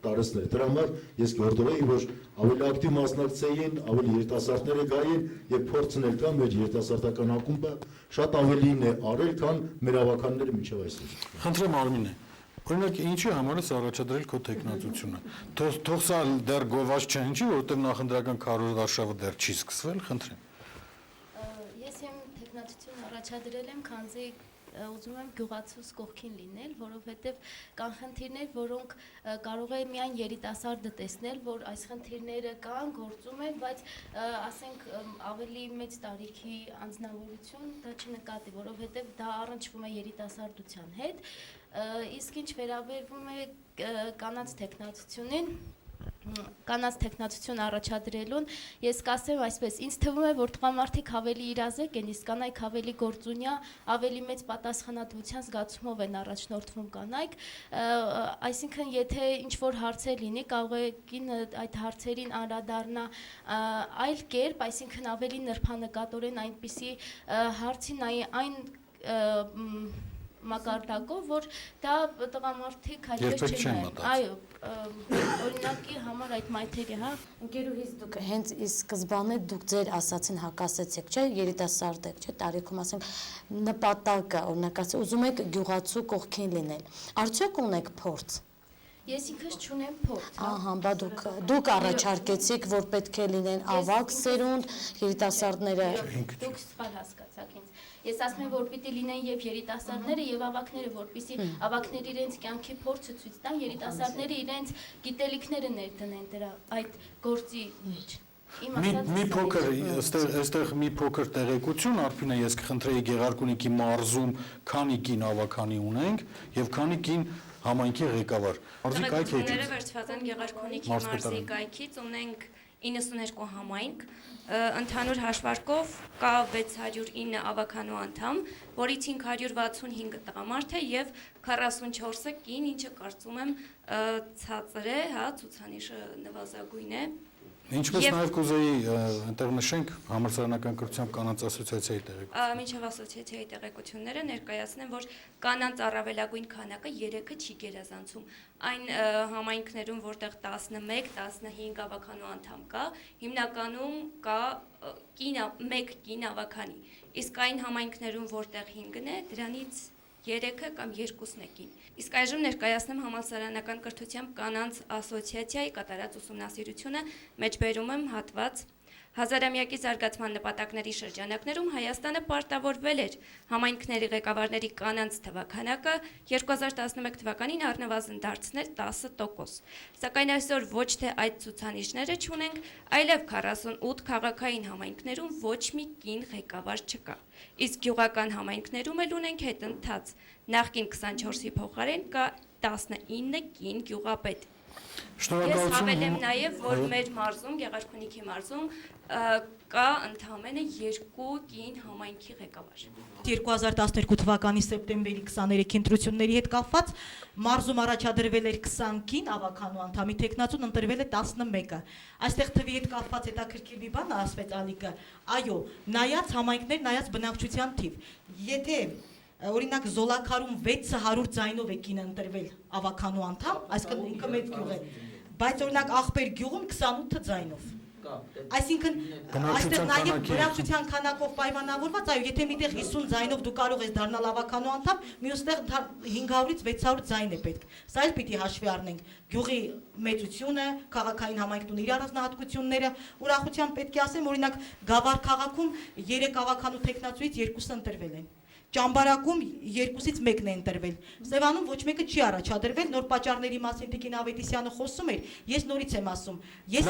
տարածքներ։ Դրա համար ես գործողեի, որ ավելի ակտիվ մասնակցեին, ավելի երիտասարդները գային եւ փորձն էլ կա մեր երիտասարդական ակումբը շատ ավելին է արել, քան մեր ավականները մինչեւ այսօր։ Խնդրեմ Արմինե, օրինակ ինչի համար է առաջադրել քո տեխնացությունը։ Թող սա դեռ գովաց չէ, ինչի, որովհետեւ նախընտրական քարոզարշավը դեռ չի սկսվել, խնդրեմ։ Ես իմ տեխնացությունը առաջադրել եմ, քանզի ուզում եմ գյուղացուց կողքին լինել, որովհետև կան խնդիրներ, որոնք կարող է միայն երիտասարդը տեսնել, որ այս խնդիրները կան, գործում են, բայց ասենք ավելի մեծ տարիքի անձնավորություն դա չնկատի, որովհետև դա առնչվում է երիտասարդության հետ, իսկ ինչ վերաբերվում է կանանց տեխնացությունին, կանանց տեխնացություն առաջադրելուն, ես կասեմ այսպես, ինձ թվում է, որ տղամարդիկ ավելի իրազեկ են, իսկ կանայք ավելի գործունյա, ավելի մեծ պատասխանատվության զգացումով են առաջնորդվում կանայք, այսինքն եթե ինչ-որ հարցեր լինի, կարող է կինը այդ հարցերին անդրադառնա այլ կերպ, այսինքն ավելի նրբանկատորեն այնպիսի հարցի նայի այն մակարդակով, որ դա տղամարդիկ այդպես չեն նայում։ Այո, օրինակի համար այդ մայթերի, հա։ Ընկերուհիս դուք հենց ի սկզբանե դուք ձեր ասացին հակասեցեք, չէ, երիտասարդ եք, չէ, տարիքում ասենք նպատակը, օրինակ ասած, ուզում եք գյուղացու կողքին լինել։ Արդյոք ունեք փորձ։ Ես ինքս չունեմ փորձ։ Ահա, բա դուք առաջարկեցիք, որ պետք է լինեն ավագ սերունդ, երիտասարդները։ Դուք սխալ հասկացաք ինձ։ Ես ասում եմ, որ պիտի լինեն եւ երիտասարդները եւ ավագները, որպեսզի ավագները իրենց կյանքի փորձը ցույց տան, երիտասարդները իրենց գիտելիքները ներդնեն դրա այդ գործի մեջ։ Մի փոքր, այստեղ մի փոքր տեղեկություն, Արփինե, ես կխնդրեի Գեղարքունիքի մարզում քանի կին ավականի ունենք եւ քանի կին համայնքի ղեկավար։ Մարզի կայք է։ Տեղեկությունները վերցված են Գեղարքունիքի մարզի կայքից, ունենք 92 համայնք, ընդհանուր հաշվարկով կա 609 ավականու անդամ, որից 565 տղամարդ է եւ 44-ը կին, ինչը կարծում եմ ցածր է, հա, ցուցանիշը նվազագույն է։ Ինչպես նաև կուզեի այնտեղ նշենք համալսարանական կրթությամբ կանանց ասոցիացիայի տեղեկությունները։ Մինչև ասոցիացիայի տեղեկությունները ներկայացնեմ, որ կանանց առավելագույն քանակը 3-ը չի գերազանցում։ Այն համայնքներում, որտեղ 11-15 ավականու անդամ կա, հիմնականում կա մեկ կին ավականի։ Իսկ այն համայնքներում, որտեղ 5-ն է, դրանից 3-ը կամ 2-ն է կին։ Իսկ այժմ ներկայացնեմ համալսարանական կրթությամբ կանանց ասոցիացիայի կատարած ուսումնասիրությունը, մեջբերում եմ հատված։ Հազարամյակի զարգացման նպատակների շրջանակներում Հայաստանը պարտավորվել էր համայնքների ղեկավարների կանանց թվաքանակը 2011 թվականին առնվազն դարձնել 10%։ Սակայն այսօր ոչ թե այդ ցուցանիշները չունենք, այլև 48 քաղաքային համայնքներում ոչ մի կին ղեկավար չկա։ Իսկ գյուղական համայնքներում էլ ունենք հետընթաց։ Նախկին 24-ի փոխարեն կա 19 կին գյուղապետ։ Ես հավելեմ նաև, որ մեր մարզում, Գեղարքունիքի մարզում կա ընդամենը 2 կին համայնքի ղեկավար։ 2012 թվականի սեպտեմբերի 23-ի ընտրությունների հետ կապված մարզում առաջադրվել էր 20 կին ավականու անդամի տեխնացուն, ընտրվել է 11-ը։ Այստեղ թվի հետ կապված հետաքրքիր մի բան ասվեց Ալիկը, այո, նայած համայնքներ, նայած բնակչության թիվ։ Եթե օրինակ Զոլակարում 600 ձայնով է կինը ընտրվել ավականու անդամ, այսինքն ինքը մեծ գյուղ է, բայց օրինակ Աղբեր գյուղում 28 ձայնով։ Այսինքն այստեղ նաև բնակչության քանակով պայմանավորված, այո, եթե միտեղ 50 ձայնով դու կարող ես դառնալ ավականու անդամ, մյուստեղ 500-ից 600 ձայն է պետք։ Սա էլ պիտի հաշվի առնենք գյուղի մեծությունը, քաղաքային համայնքն իր առանձնահատկությունները։ Ուրախությամբ պետք է ասեմ, օրինակ Գավառ քաղաքում 3 ավականու տեխնացուից 2-ը ընտրվել են։ Ճամբարակում 2-ից 1-ն է ընտրվել։ Սևանում ոչ մեկը չի առաջադրվել, նոր պատճառների մասին Տիկին Ավետիսյանը խոսում էր, ես նորից եմ ասում։ Ես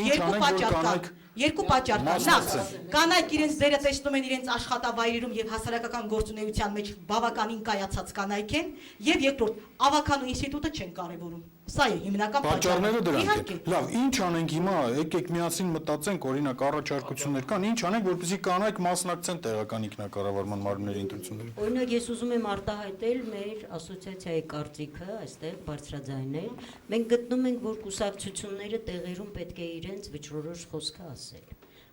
երկու պատճառ կա։ Երկու պատճառ կա։ Նախ, կանայք իրենց դերը տեսնում են իրենց աշխատավայրերում եւ հասարակական գործունեության մեջ բավականին կայացած կանայք են, եւ երկրորդ, ավականու ինստիտուտը չեն կարեւորում։ Սա է հիմնական պատճառները դրանք են։ Լավ, ինչ անենք հիմա, եկեք միասին մտածենք, օրինակ առաջարկություններ կան, ինչ անենք, որպեսզի կանայք մասնակցեն տեղական ինքնակառավարման մարմինների ընտրություններին։ Օրինակ ես ուզում եմ արտահայտել մեր ասոցիացիայի կարծիքը, այստեղ բարձրաձայնել։ Մենք գտնում ենք, որ կուսակցությունները տեղերում պետք է իրենց վճռորոշ խոսքը ասել։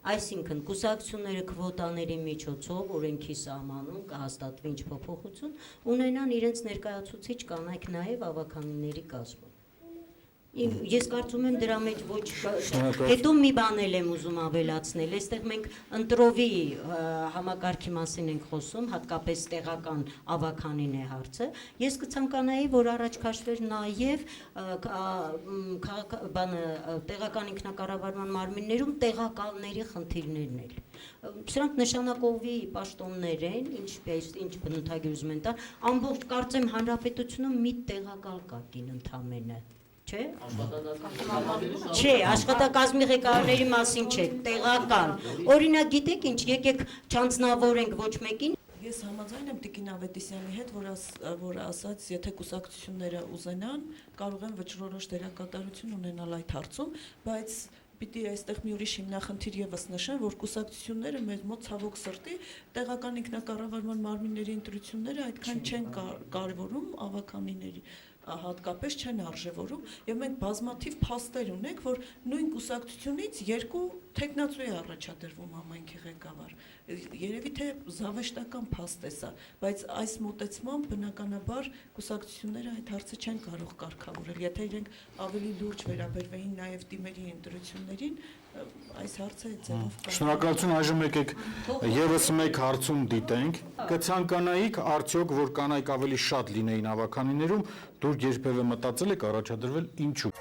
Այսինքն կուսակցությունները քվոտաների միջոցով օրենքի սահմանում կհաստատվի ինչ փոփոխություն, ունենան իրենց ներկայացուցիչ կանայք նաև ավականիների կազմում։ Ես կարծում եմ դրա մեջ ոչ հետո մի բան եմ ուզում ավելացնել, այստեղ մենք ընտրովի համակարգի մասին ենք խոսում, հատկապես տեղական ավականին է հարցը։ Ես կցանկանայի, որ առաջ քաշվեր նաև տեղական ինքնակառավարման մարմիններում տեղակալների խնդիրներն էլ։ Սրանք նշանակովի պաշտոններ են, ինչ բնութագիր ուզում են տա, ամբողջ կարծեմ հանրապետությունում մի տեղակալ կա կին ընդամենը։ Չէ, աշխատակազմի ղեկավարների մասին չէ, տեղական։ Օրինակ գիտեք ինչ, եկեք չանձնավորենք ոչ մեկին։ Ես համաձայն եմ Տիկին Ավետիսյանի հետ, որ ասաց, եթե կուսակցությունները ուզենան, կարող են վճռորոշ դերակատարություն ունենալ այդ հարցում, բայց պիտի այստեղ մի ուրիշ հիմնախնդիր եւս նշեմ, որ կուսակցությունները մեր մոտ ցավոք սրտի տեղական ինքնակառավարման մարմինների ընտրությունները այդքան չեն կարևորում ավականիների հատկապես չեն արժևորում եւ մենք բազմաթիվ փաստեր ունենք, որ նույն կուսակցությունից 2 տեխնացու է առաջադրվում համայնքի ղեկավար։ Երևի թե զավեշտական փաստ է սա, բայց այս մոտեցմամբ բնականաբար կուսակցությունները այդ հարցը չեն կարող կարգավորել։ Եթե իրենք ավելի լուրջ վերաբերվեին նաեւ դիմերի ընտրություններին, այս հարցը ձևով կարող։ Շնորհակալություն, այժմ եկեք եւս մեկ հարցում դիտենք։ Կցանկանայիք արդյոք, որ կանայք ավելի շատ լինեին ավականիներում, դուք երբևէ մտածել եք առաջադրվել ինչու։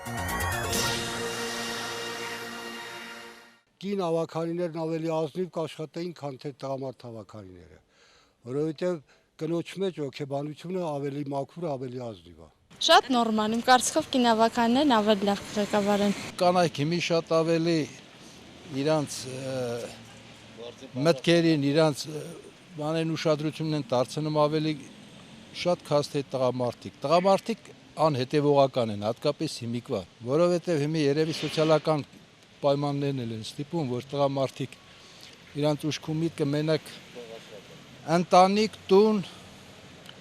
Կին ավականիներն ավելի ազնիվ կաշխատեին, քան թե տղամարդ ավականիները, որովհետև կնոջ մեջ ոգեբանությունը ավելի մաքուր, ավելի ազնիվ է։ Շատ նորմալ, իմ կարծիքով կին ավականներն ավելի լավ ղեկավարեն։ Կանայք հիմի շատ ավելի իրանց մտքերին, իրանց բանեն ուշադրությունն են դարձնում ավելի շատ քան թե տղամարդիկ։ Տղամարդիկ անհետևողական են, հատկապես հիմիկվա, որովհետև հիմի երևի սոցիալական պայմաններն են ստիպում, որ տղամարդիկ իրանց ուշքում միտքը մենակ ընտանիք, տուն,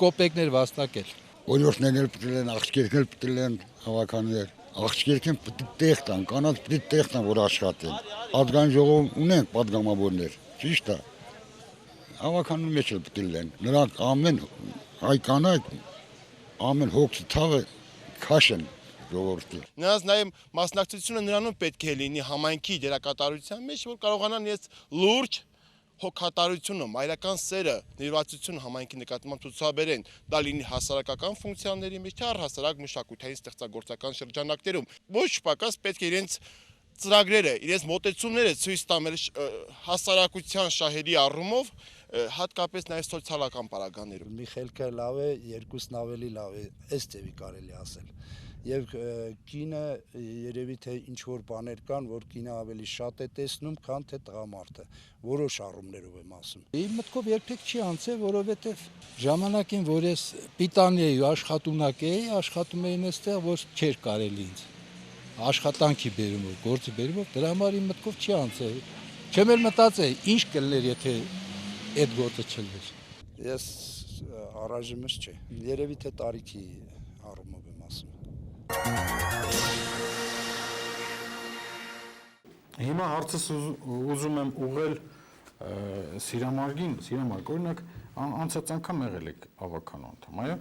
կոպեկներ վաստակել։ Օրիորդներն էլ պտել են, աղջիկներն էլ պտել են հավականներ։ Աղջիկներն պիտի տեղ տան, կանանց պիտի տեղ տան, որ աշխատեն։ Ազգային ժողովում ունենք պատգամավորներ, ճիշտ է։ Հավաքանու մեջ էլ պտել են։ Նրանք ամեն հայ կանայք ամեն հոգի թավը քաշեն ժողովրդի։ Նրանց նաև մասնակցությունը նրանում պետք է լինի համայնքի դերակատարության մեջ, որ կարողանան ես լուրջ հոգատարությունը, մայրական սերը, ներվածությունը համայնքի նկատմամբ ցուցաբերեն, դա լինի հասարակական ֆունկցիաների մեջ, թե առհասարակ մշակութային ստեղծագործական շրջանակներում։ Ոչ պակաս պետք է իրենց ծրագրերը, իրենց մոտեցումները ցույց տան հասարակության շահերի առումով, հատկապես նաև սոցիալական պարագաներում։ Մի խելքը լավ է, երկուսն ավելի լավ է, այս ձևի կարելի ասել։ Եվ կինը երևի թե ինչ-որ բաներ կան, որ կինը ավելի շատ է տեսնում, քան թե տղամարդը, որոշ առումներով եմ ասում։ Իմ մտքով երբեք չի անցել, որովհետև ժամանակին, որ ես պիտանի էի, աշխատունակ էի, աշխատում էին այստեղ, որ չէր կարելի ինձ աշխատանքի բերումով, գործի բերումով, դրա համար իմ մտքով չի անցել։ Չեմ էլ մտածել, ինչ կլներ, եթե այդ գործը չլներ։ Ես առայժմս չէ, երևի թե տարիքի առումով եմ ասում։ Հիմա հարցս ուզում եմ ուղղել Սիրամարգին, Սիրամարգ, օրինակ անցած անգամ եղել եք ավականու անդամ, այո։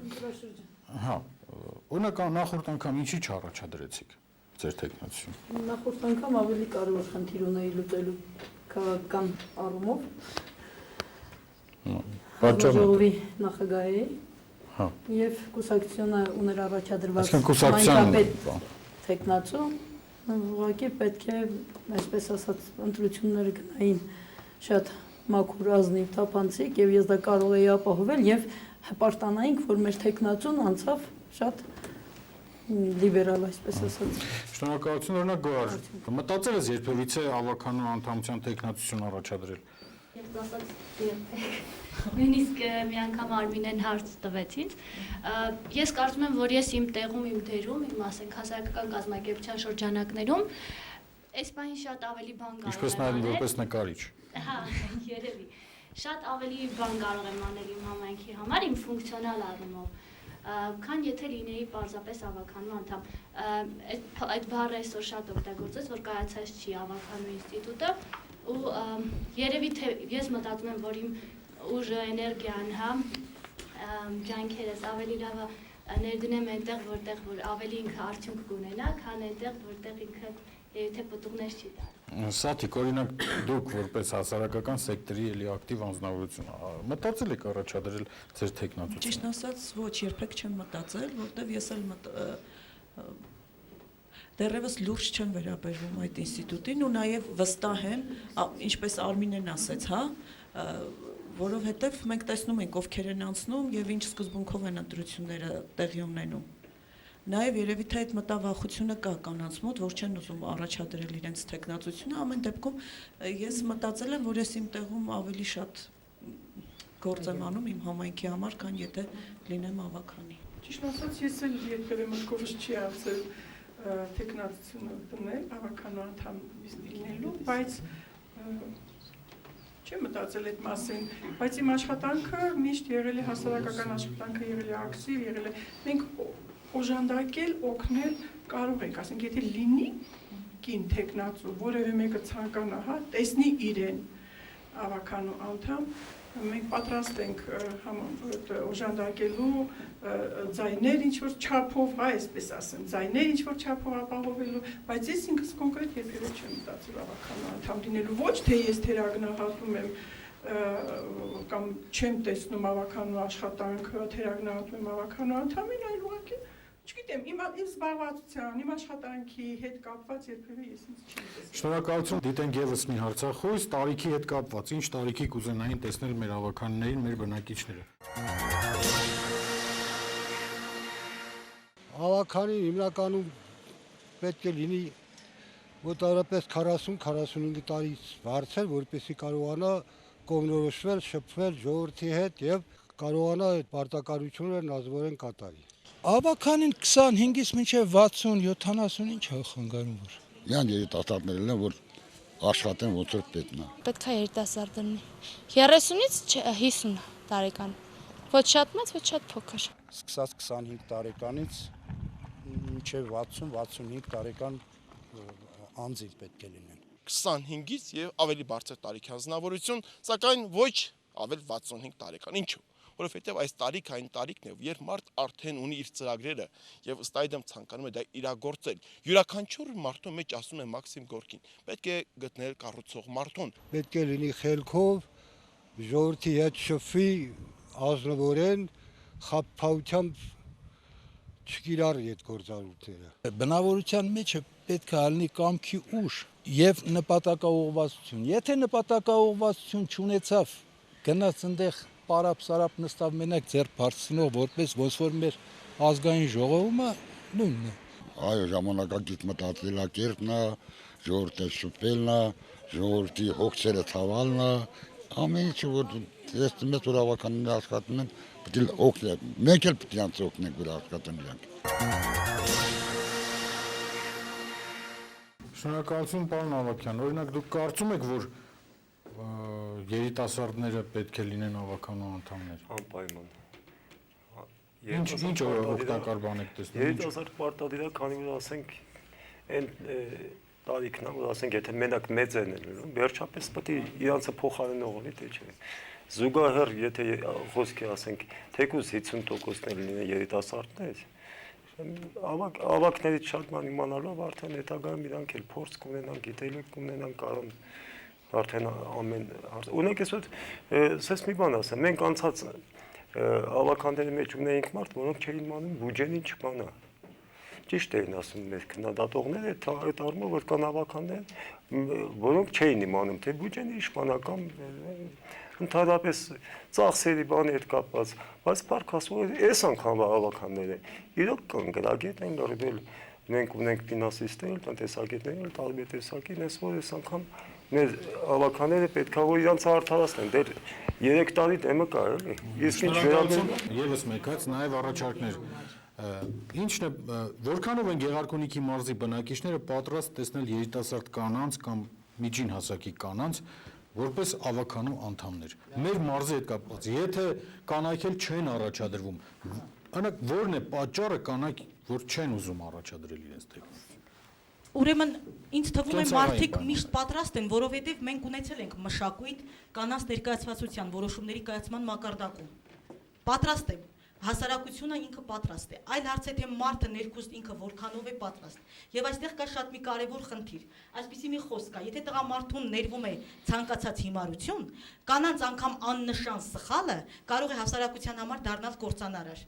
Հա, օրինակ նախորդ անգամ ինչի չառաջադրեցիք։ ձեր տեխնացությունը։ Նախորդ անգամ ավելի կարևոր խնդիր ունեի լուծելու քաղաքական առումով։ Ժողովի նախագահի եւ կուսակցությունը ուներ առաջադրված համայնքապետ տեխնացու, ուղղակի պետք է, այսպես ասած, ընտրությունները գնային շատ մաքուր ազնիվ թափանցիկ եւ ես դա կարող էի ապահովել եւ հպարտանայինք, որ մեր տեխնացուն անցավ շատ լիբերալ, այսպես ասած։ Շնորհակալություն, օրինակ Գոհար, մտածել ես երբևիցե ավականու անդամության տեխնացություն առաջադրել։ Ես ասած նույնիսկ մի անգամ Արմինեն հարց տվեց ինձ։ Ես կարծում եմ, որ ես իմ տեղում, իմ դերում, իմ ասենք հասարակական կազմակերպության շրջանակներում այս բանը շատ ավելի բան կարող եմ անել։ Ինչպես նաև որպես նկարիչ։ Հա, երևի։ Շատ ավելի բան կարող եմ անել իմ համայնքի համար, իմ ֆունկցիոնալ առումով, քան եթե լինեի պարզապես ավականու անդամ։ Այդ բառը այսօր շատ օգտագործեց, որ կայացած չի ավականու ինստիտուտը, ու երևի թե ես մտածում եմ, որ իմ ուժը, էներգիան, հա, ջանքերս ավելի լավ ներդնեմ այնտեղ, որտեղ որ ավելի ինքը արդյունք կունենա, քան այնտեղ, որտեղ ինքը եթե պտուղներ չի տալու։ Սաթիկ, օրինակ դուք որպես հասարակական սեկտորի էլի ակտիվ անձնավորություն մտածել եք առաջադրել ձեր տեխնացությունը։ Ճիշտ ասած, ոչ, երբեք չեմ մտածել, որտեվ ես էլ դեռևս լուրջ չեմ վերաբերվում այդ ինստիտուտին ու նաև վստահ եմ, ինչպես Արմինեն ասեց, հա, որովհետև մենք տեսնում ենք ովքեր են անցնում եւ ինչ սկզբունքով են ընտրությունները տեղի ունենում։ Նաև երևի թե այդ մտավախությունը կա կանանց մոտ, որ չեն ուզում առաջադրել իրենց տեխնացությունը, ամեն դեպքում ես մտածել եմ, որ ես իմ տեղում ավելի շատ գործ եմ անում իմ համայնքի համար, քան եթե լինեմ ավականի։ Ճիշտ ասած, ես էլ երբևէ մտքովս չի անցել տեխնացությունը դնել, ավականու անդամ լինելու, բայց չեմ մտածել այդ մասին, բայց իմ աշխատանքը միշտ եղել է հասարակական աշխատանքը, եղել է ակտիվ, եղել է մենք օժանդակել, օգնել կարող ենք, ասենք, եթե լինի կին տեխնացու, որևէ մեկը ցանկանա, հա, տեսնի իրեն ավականու անդամ, մենք պատրաստ ենք օժանդակելու ձայներ ինչ-որ չափով, հա, այսպես ասեմ, ձայներ ինչ-որ չափով ապահովելու, բայց ես ինքս կոնկրետ երբևէ չեմ մտածել ավականու անդամ լինելու, ոչ թե ես թերագնահատում եմ կամ չեմ տեսնում ավականու աշխատանքը, թերագնահատում եմ ավականու անդամին, այլ ուղղակի չգիտեմ, իմ զբաղվածության, իմ աշխատանքի հետ կապված երբևէ ես ինձ չեմ տեսել։ Շնորհակալություն, դիտենք եւս մի հարցախոս, տարիքի հետ կապված, ինչ տարիքի կուզենային տեսնել մեր ավականներին, մեր բնակիչները։ Ավականին հիմնականում պետք է լինի մոտավորապես 40-45 տարից բարձր, որպեսզի կարողանա կողմնորոշվել, շփվել ժողովրդի հետ եւ կարողանա այդ պարտականությունները ազգորեն կատարի։ Ավականին 25-ից մինչև 60-70 ինչ է խանգարում որ։ Յան երիտասարդներն են, որ աշխատեն ոնց որ պետք է։ Պետք է երիտասարդ լինի։ 30-ից 50 տարեկան։ Ոչ շատ մեծ, ոչ շատ փոքր։ Սկսած 25 տարեկանից մինչև 60-65 տարեկան անձին պետք է լինեն։ 25-ից եւ ավելի բարձր տարիքի անձնավորություն, սակայն ոչ ավել 65 տարեկան։ Ինչու՞։ Որովհետև այս տարիքային տարիքն է, երբ մարդ արդեն ունի իր ծրագրերը եւ ըստ այդմ ցանկանում է դա իրագործել։ Յուրաքանչյուր մարդու մեջ ասում է Մաքսիմ Գորկին, պետք է գտնել կառուցող մարդուն։ Պետք է լինի խելքով, ժողովրդի հետ շփվի, ազնվորեն, խափփայությամբ չկիրառի այդ գործառույթները։ Բնավորության մեջ պետք է լինի կամքի ուժ եւ նպատակաուղղվածություն։ Եթե նպատակաուղղվածություն չունեցավ, գնաց այնտեղ պարապ-սարապ նստավ մենակ ձեռ բարձրնող որպես ոնց որ մեր ազգային ժողովը նույնն է։ Այո, ժամանակակից մտածելակերպն է, ժողովրդի շփվելն է, ժողովրդի հոգսերը ցավալն է, ամեն ինչ որ ես մեծ որ ավականներ աշխատում են, պետք է օգնել, մենք էլ պետք է անց օգնենք որ աշխատեն իրանք։ Շնորհակալություն, պարոն Ավագյան, օրինակ դուք կարծում եք, որ երիտասարդները պետք է լինեն ավականու անդամներ։ Անպայման։ Ինչ օգտակար բան եք տեսնում։ Երիտասարդ պարտադիր է, քանի որ ասենք այն տարիքն է, որ ասենք եթե մենակ մեծ են լինում, վերջապես պետք է իրանցը փոխարինող լինի, թե չէ։ Զուգահեռ եթե խոսքի ասենք թեկուզ 50%-ներ լինեն երիտասարդներ, ավակներից շատ ման իմանալով արդեն հետագայում իրանք էլ փորձ կունենան, գիտելիք կունենան, կարող արդեն ամեն հարց։ Ունենք այսօր սես մի բան ասեմ, մենք անցած ավականների մեջ ունեինք մարդ, որոնք չէին իմանում բյուջեն ինչ բան է։ Ճիշտ էին ասում մեր քննադատողները, այդ առումով որ կան ավականներ, որոնք չէին իմանում, թե բյուջեն ինչ բանական ընդհանրապես ծախսերի բանի հետ կապված, բայց փառք Աստծո, այս անգամ ավականները իրոք կան գրագետ են լրիվ մենք ունենք ֆինանսիստներ, տնտեսագետներ, տարբեր տեսակի, այսօր այս անգամ մեր ավականները պետքա որ իրանց արդարացնեն, դեռ 3 տարի դեմը կա, էլի։ Իսկ ինչ վերաբերում եւս մեկած նաեւ առաջարկներ ինչն է որքանով են Գեղարքունիքի մարզի բնակիչները պատրաստ տեսնել երիտասարդ կանանց կամ միջին հասակի կանանց որպես ավականու անդամներ։ Մեր մարզի հետ կապված, եթե կանայք էլ չեն առաջադրվում, անակ որն է պատճառը կանայք որ չեն ուզում առաջադրել իրենց թեկնածու։ Ուրեմն ինձ թվում է մարդիկ միշտ պատրաստ են, որովհետև մենք ունեցել ենք մշակույթ կանանց ներկայացվածության որոշումների կայացման մակարդակում։ Պատրաստ եմ, հասարակությունը ինքը պատրաստ է, այլ հարց է թե մարդը ներքուստ ինքը որքանով է պատրաստ։ Եվ այստեղ կա շատ մի կարևոր խնդիր։ Այսպիսի մի խոսք կա, եթե տղամարդուն ներվում է ցանկացած հիմարություն, կանանց անգամ աննշան սխալը կարող է հասարակության համար դառնալ կործանարար։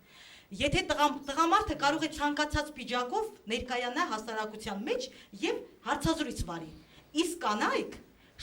Եթե տղամարդը կարող է ցանկացած պիջակով ներկայանա հասարակության մեջ եւ հարցազրույց վարի, իսկ կանայք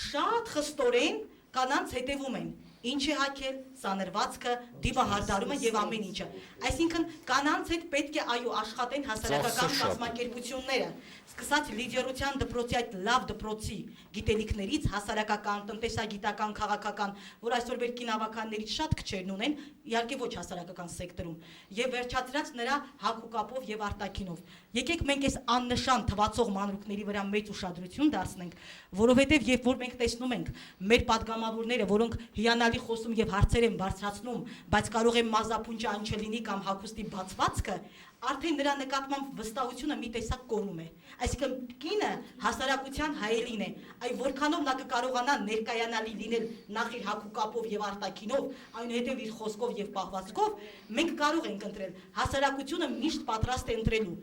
շատ խստորեն կանանց հետևում են, ինչ է հագել, սանրվածքը, դիմահարդարումը եւ ամեն ինչը։ Այսինքն կանանց հետ պետք է այո աշխատեն հասարակական կազմակերպությունները, սկսած լիդերության դպրոցի այդ լավ դպրոցի գիտելիքներից հասարակական, տնտեսագիտական, քաղաքական, որ այսօր մեր կինավականներից շատ քչերն ունեն, իհարկե ոչ հասարակական սեկտորում, եւ վերջացրած նրա հակուկապով եւ արտաքինով։ Եկեք մենք այս աննշան թվացող մանրուքների վրա մեծ ուշադրություն դարձնենք, որովհետեւ երբ որ մենք տեսնում ենք մեր падգամավորները, որոնք հիանալի խոսում եւ հարցեր են բարձրացնում, բայց կարող է մազապունջը այն չլինի կամ հագուստի բացվածքը, արդեն նրա նկատմամբ վստահությունը մի տեսակ կորում է։ Այսինքն կինը հասարակության հայելին է, այ որքանով նա կկարողանա ներկայանալի լինել նախ իր հագուկապով եւ արտաքինով, այնուհետեւ իր խոսքով եւ պահվածքով, մենք կարող ենք ընտրել։ Հասարակությունը միշտ պատրաստ է ընտրելու։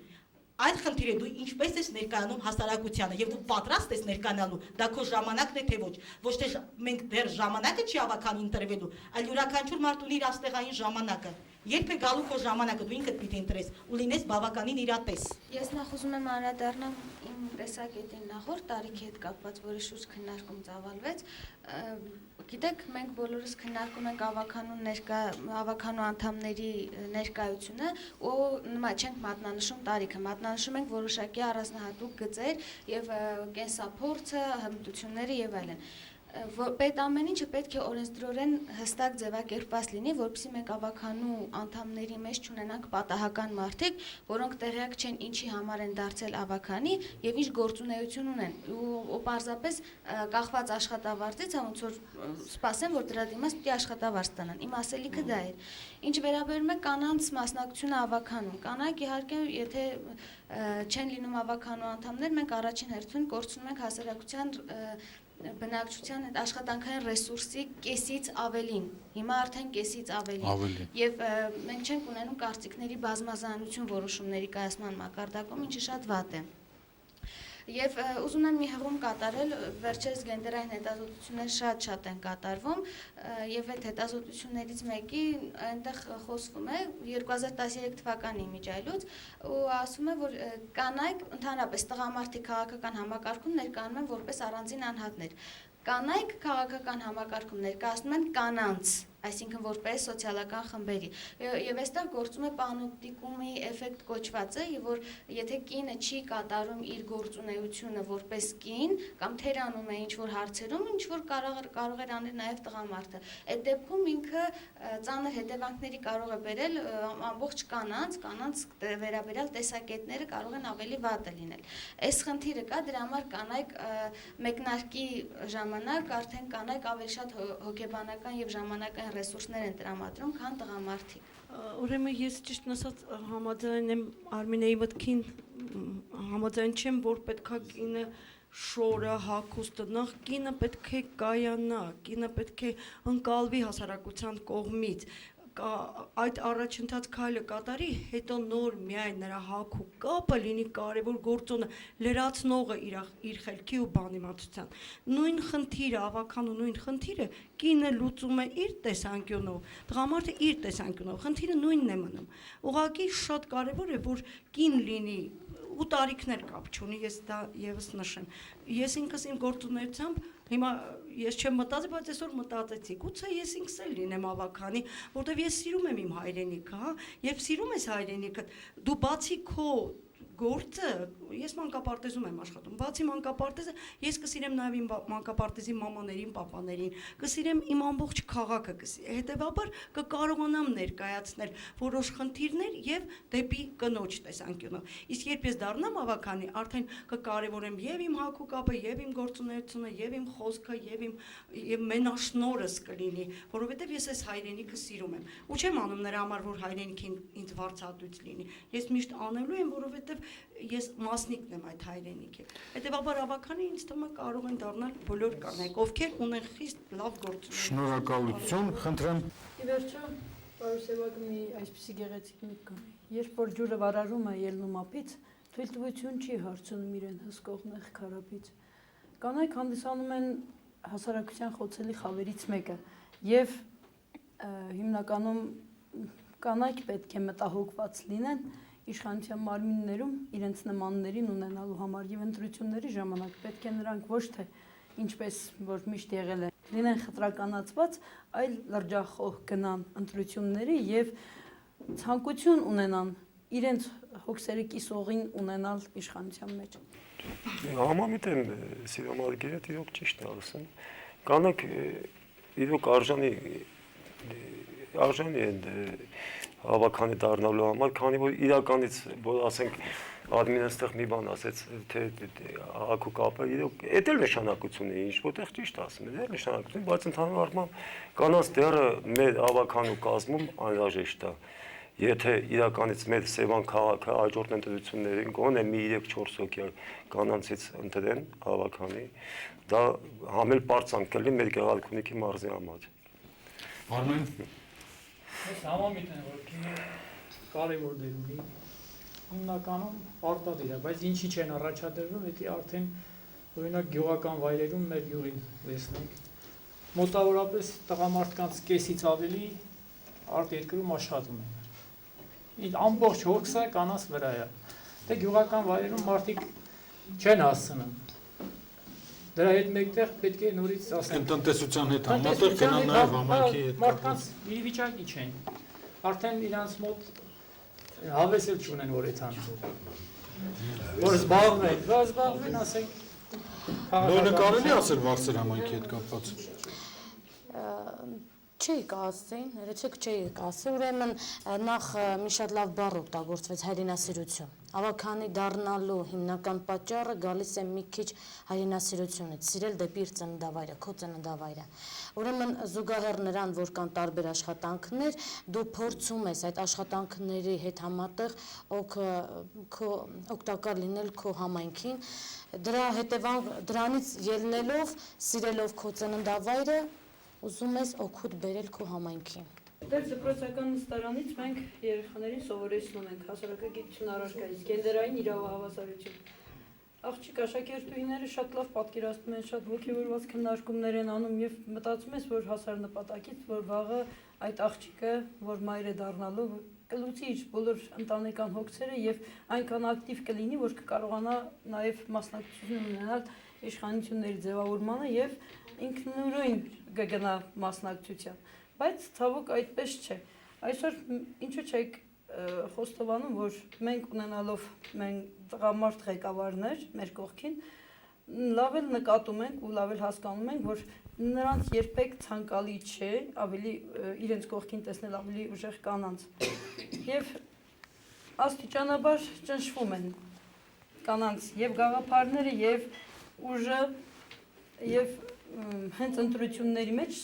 Այդ խնդիրը դու ինչպես ես ներկայանում հասարակությանը եւ դու պատրաստ ես ներկայանալու, դա քո ժամանակն է թե ոչ թե մենք դեռ ժամանակը չի ավականին տրվելու, այլ յուրաքանչյուր մարդ ունի իր աստեղային ժամանակը։ Երբ է գալու քո ժամանակը, դու ինքդ պիտի ընտրես ու լինես բավականին իրատես։ Ես նախ ուզում եմ անդրադառնամ իմ տեսակետին նախորդ տարիքի հետ կապված, որի շուրջ քննարկում ծավալվեց։ Գիտեք, մենք բոլորս քննարկում ենք ավականու անդամների ներկայությունը ու չենք մատնանշում տարիքը, մատնանշում ենք որոշակի առանձնահատուկ գծեր եւ կենսափորձը, հմտությունները եւ այլն։ Պետ ամեն ինչը պետք է օրենսդրորեն հստակ ձևակերպված լինի, որպեսզի մենք ավականու անդամների մեջ չունենանք պատահական մարդիկ, որոնք տեղյակ չեն ինչի համար են դարձել ավականի եւ ինչ գործունեություն ունեն։ Ու պարզապես կախված աշխատավարձից ոնց որ սպասեն, որ դրա դիմաց պիտի աշխատավարձ ստանան։ Իմ ասելիքը դա է։ Ինչ վերաբերում է կանանց մասնակցությունը ավականում, կանայք իհարկե եթե չեն լինում ավականու անդամներ, մենք առաջին հերթին կորցնում ենք հասարակության բնակչության այդ աշխատանքային ռեսուրսի կեսից ավելին, հիմա արդեն կեսից ավելին, եւ մենք չենք ունենում կարծիքների բազմազանություն որոշումների կայացման մակարդակում, ինչը շատ վատ է։ Եվ ուզում եմ մի հղում կատարել, վերջերս գենդերային հետազոտություններ շատ են կատարվում եւ այդ հետազոտություններից մեկի այնտեղ խոսվում է 2013 թվականի իմիջայլոց ու ասում է, որ կանայք ընդհանրապես տղամարդիկ քաղաքական համակարգում ներկայանում են որպես առանձին անհատներ։ Կանայք քաղաքական համակարգում ներկայացնում են կանանց, այսինքն որպես սոցիալական խմբերի։ Եվ այստեղ գործում է պանոպտիկումի էֆեկտ կոչվածը, եւ որ եթե կինը չի կատարում իր գործունեությունը որպես կին կամ թերանում է ինչ-որ հարցերում, ինչ-որ կարող է անել նաեւ տղամարդը։ Այդ դեպքում ինքը ծանր հետևանքների կարող է բերել ամբողջ կանանց վերաբերյալ տեսակետները կարող են ավելի վատը լինել։ Այս խնդիրը կա, դրա համար կանայք մեկնարկի ժամանակ արդեն կանայք ավելի շատ հոգեբանական եւ ժամանակային ռեսուրսներ են տրամադրում, քան տղամարդիկ։ Ուրեմն ես ճիշտ ասած համաձայն եմ Արմինեի մտքին, համաձայն չեմ, որ պետքա կինը շորը, հագուստը, նախ կինը պետք է կայանա, կինը պետք է ընկալվի հասարակության կողմից, այդ առաջընթաց քայլը կատարի, հետո նոր միայն նրա հագու կապը լինի կարևոր գործոնը, լրացնողը իր խելքի ու բանիմացության։ Նույն խնդիրը, ավականու նույն խնդիրը կինը լուծում է իր տեսանկյունով, տղամարդը իր տեսանկյունով, խնդիրը նույնն է մնում։ Ուղղակի շատ կարևոր է, որ կին լինի ու տարիքներ կապ չունի, ես դա եւս նշեմ։ Ես ինքս իմ գործունեությամբ հիմա ես չեմ մտածի, բայց այսօր մտածեցի, գուցե ես ինքս էլ լինեմ ավականի, որտեվ ես սիրում եմ իմ հայրենիքը, հա, երբ սիրում ես հայրենիքը, դու բացի քո գործը, ես մանկապարտեզում եմ աշխատում, բացի մանկապարտեզը, ես կսիրեմ նաև իմ մանկապարտեզի մամաներին, պապաներին, կսիրեմ իմ ամբողջ քաղաքը, հետևաբար կկարողանամ ներկայացնել որոշ խնդիրներ եւ դեպի կնոջ տեսանկյունով։ Իսկ երբ ես դառնամ ավականի, արդեն կկարևորեմ եւ իմ հագու կապը, եւ իմ գործունեությունը, եւ իմ խոսքը, եւ մենաշնորհս կլինի, որովհետեւ ես այս հայրենիքը սիրում եմ։ Ու չեմ անում նրա համար, որ հայրենիքին ինձ վարձատույց լինի։ Ես միշտ անելու եմ, որովհետեւ ես մասնիկն եմ այդ հայրենիքի։ Հետևաբար ավականի ինձ թվում է կարող են դառնալ բոլոր կանայք, ովքեր ունեն խիստ լավ գործունեություն։ Շնորհակալություն, խնդրեմ։ Ի վերջո, պարոն Սևակ մի այսպիսի գեղեցիկ միտք կա։ Երբ որ ջուրը վարարում է ելնում ափից, թույլտվություն չի հարցնում իրեն հսկող նեղ քարափից։ Կանայք հանդիսանում են հասարակության խոցելի խավերից մեկը, եւ հիմնականում կանայք պետք է մտահոգված լինեն իշխանության մարմիններում իրենց նմաններին ունենալու համար եւ ընտրությունների ժամանակ պետք է նրանք ոչ թե ինչպես որ միշտ եղել է լինեն խտրականացված, այլ լրջախոհ գնան ընտրությունների եւ ցանկություն ունենան իրենց հոգսերը կիսողին ունենալ իշխանության մեջ։ Համամիտ եմ Սիրամարգերը իրոք ճիշտ է ասում։ Կանայք իրոք արժանի են ավականի դառնալու համար, քանի որ իրականից, որ ասենք admin-ը այստեղ մի բան ասեց, թե հագու կապը, իրոք էդ էլ նշանակություն է, ինչ որտեղ ճիշտ ասում է, նշանակություն, բայց ընդհանուր առմամբ կանանց դերը մեր ավականու կազմում անհրաժեշտ է։ Եթե իրականից մեր Սևան քաղաքը հաջորդ ընտրություններին գոնե մի 3-4 հոգի կանանցից ընտրեն ավականի, դա համել պարծանք կլինի մեր Գեղարքունիքի մարզի համար։ Արմեն։ Ես համամիտ եմ, որ կինը կարևոր դեր ունի, հիմնականում պարտադիր է, բայց ինչի չեն առաջադրվում, դա արդեն օրինակ գյուղական վայրերում մեր գյուղին տեսնենք, մոտավորապես տղամարդկանց կեսից ավելի արտերկրում աշխատում են։ Ամբողջ հոգսը կանանց վրա է։ Դե գյուղական վայրերում մարդիկ չեն հասցնում։ Դրա հետ մեկտեղ պետք է նորից ասենք տնտեսության հետ համատեղ գնան նաև համայնքի հետ։ Մարդկանց մի վիճակի չեն։ Արդեն իրանց մոտ հավես էլ չունեն որ էթան։ Որ զբաղվեն, ասենք Նույնը կարելի ասել վարձեր համայնքի հետ կապված։ Չի կասին, երեչեք չի կասի, ուրեմն նախ մի շատ լավ բառ օգտագործվեց հայրենասիրություն։ Ավականի դառնալու հիմնական պատճառը գալիս է մի քիչ հայրենասիրությունից, սիրել դեպի իր ծննդավայրը, քո ծննդավայրը։ Ուրեմն զուգահեռ նրան, որ կան տարբեր աշխատանքներ, դու փորձում ես այդ աշխատանքների հետ համատեղ օգտակար լինել քո համայնքին, դրանից ելնելով, սիրելով քո ծննդավայրը, ուզում ես օգուտ բերել քո համայնքին։ Դեռ դպրոցական նստարանից մենք երեխաներին սովորեցնում ենք հասարակագիտություն առարկայից, գենդերային իրավահավասարություն։ Աղջիկ աշակերտուհիները շատ լավ պատկերացնում են, շատ ոգևորված քննարկումներ են անում եւ մտածում ես, որ հասար նպատակից, որ վաղը այդ աղջիկը, որ մայր է դառնալու, կլուծի իր բոլոր ընտանեկան հոգսերը եւ այնքան ակտիվ կլինի, որ կկարողանա նաեւ մասնակցություն ունենալ իշխանությունների ձևավորմանը եւ ինքնուրույն կգնա մասնակցության, բայց ցավոք այդպես չէ։ Այսօր ինչու՞ չեք խոստովանում, որ մենք ունենալով տղամարդ ղեկավարներ մեր կողքին, լավ էլ նկատում ենք ու լավ էլ հասկանում ենք, որ նրանց երբեք ցանկալի չէ ավելի իրենց կողքին տեսնել ավելի ուժեղ կանանց։ Եվ աստիճանաբար ճնշվում են կանանց եւ գաղափարները եւ ուժը եւ հենց ընտրությունների մեջ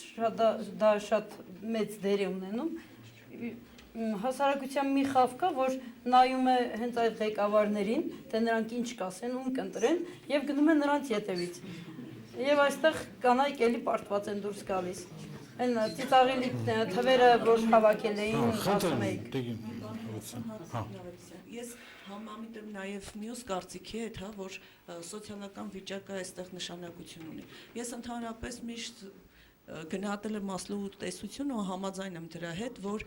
դա շատ մեծ դեր է ունենում։ Հասարակության մի խավ կա, որ նայում է հենց այդ ղեկավարներին, թե նրանք ինչ կասեն, ում կընտրեն եւ գնում է նրանց ետևից։ Եվ այստեղ կանայք էլի պարտված են դուրս գալիս։ Այն ծիծաղելի թվերը, որ հավաքել էին, ասում եք։ Ես համամիտեմ նաև մյուս կարծիքի հետ, հա, որ սոցիալական վիճակը այստեղ նշանակություն ունի։ Ես ընդհանրապես միշտ գնահատել եմ Մասլոուի տեսությունը ու համաձայն եմ դրա հետ, որ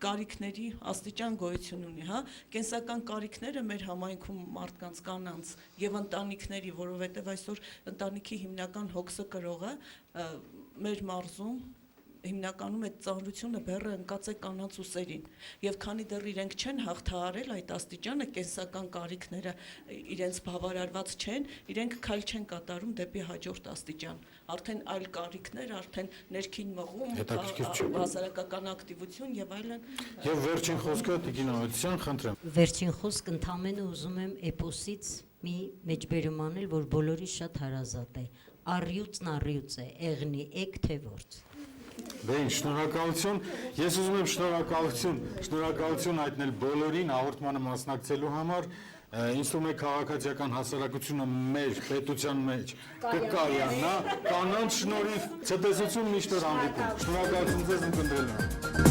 կարիքների աստիճան գոյություն ունի, հա, կենսական կարիքները մեր համայնքում մարդկանց կանանց եւ ընտանիքների, որովհետեւ այսօր ընտանիքի հիմնական հոգսը կրողը մեր մարզում հիմնականում այդ ծանրությունը բեռը ընկած է կանանց ուսերին եւ քանի դեռ իրենք չեն հաղթահարել այդ աստիճանը կենսական կարիքները իրենց բավարարված չեն, իրենք քայլ չեն կատարում դեպի հաջորդ աստիճան, արդեն այլ կարիքներ, արդեն ներքին մղում, հասարակական ակտիվություն եւ այլն։ Եվ վերջին խոսքը Տիկին Ավետիսյան, խնդրեմ։ Վերջին խոսք ընդամենը ուզում եմ էպոսից մի մեջբերում անել, որ բոլորի շատ հարազատ է։ Առյուծն առյուծ է, եղնի եկ թե որց։ Բեն, շնորհակալություն։ Ես ուզում եմ շնորհակալություն հայտնել բոլորին հաղորդմանը մասնակցելու համար։ Ինձ թվում է քաղաքացիական հասարակությունը մեր պետության մեջ կկայանա, կանանց շնորհիվ ցտեսություն միշտ հանդիպում։ Շնորհակալություն ձեզ ընկերներին։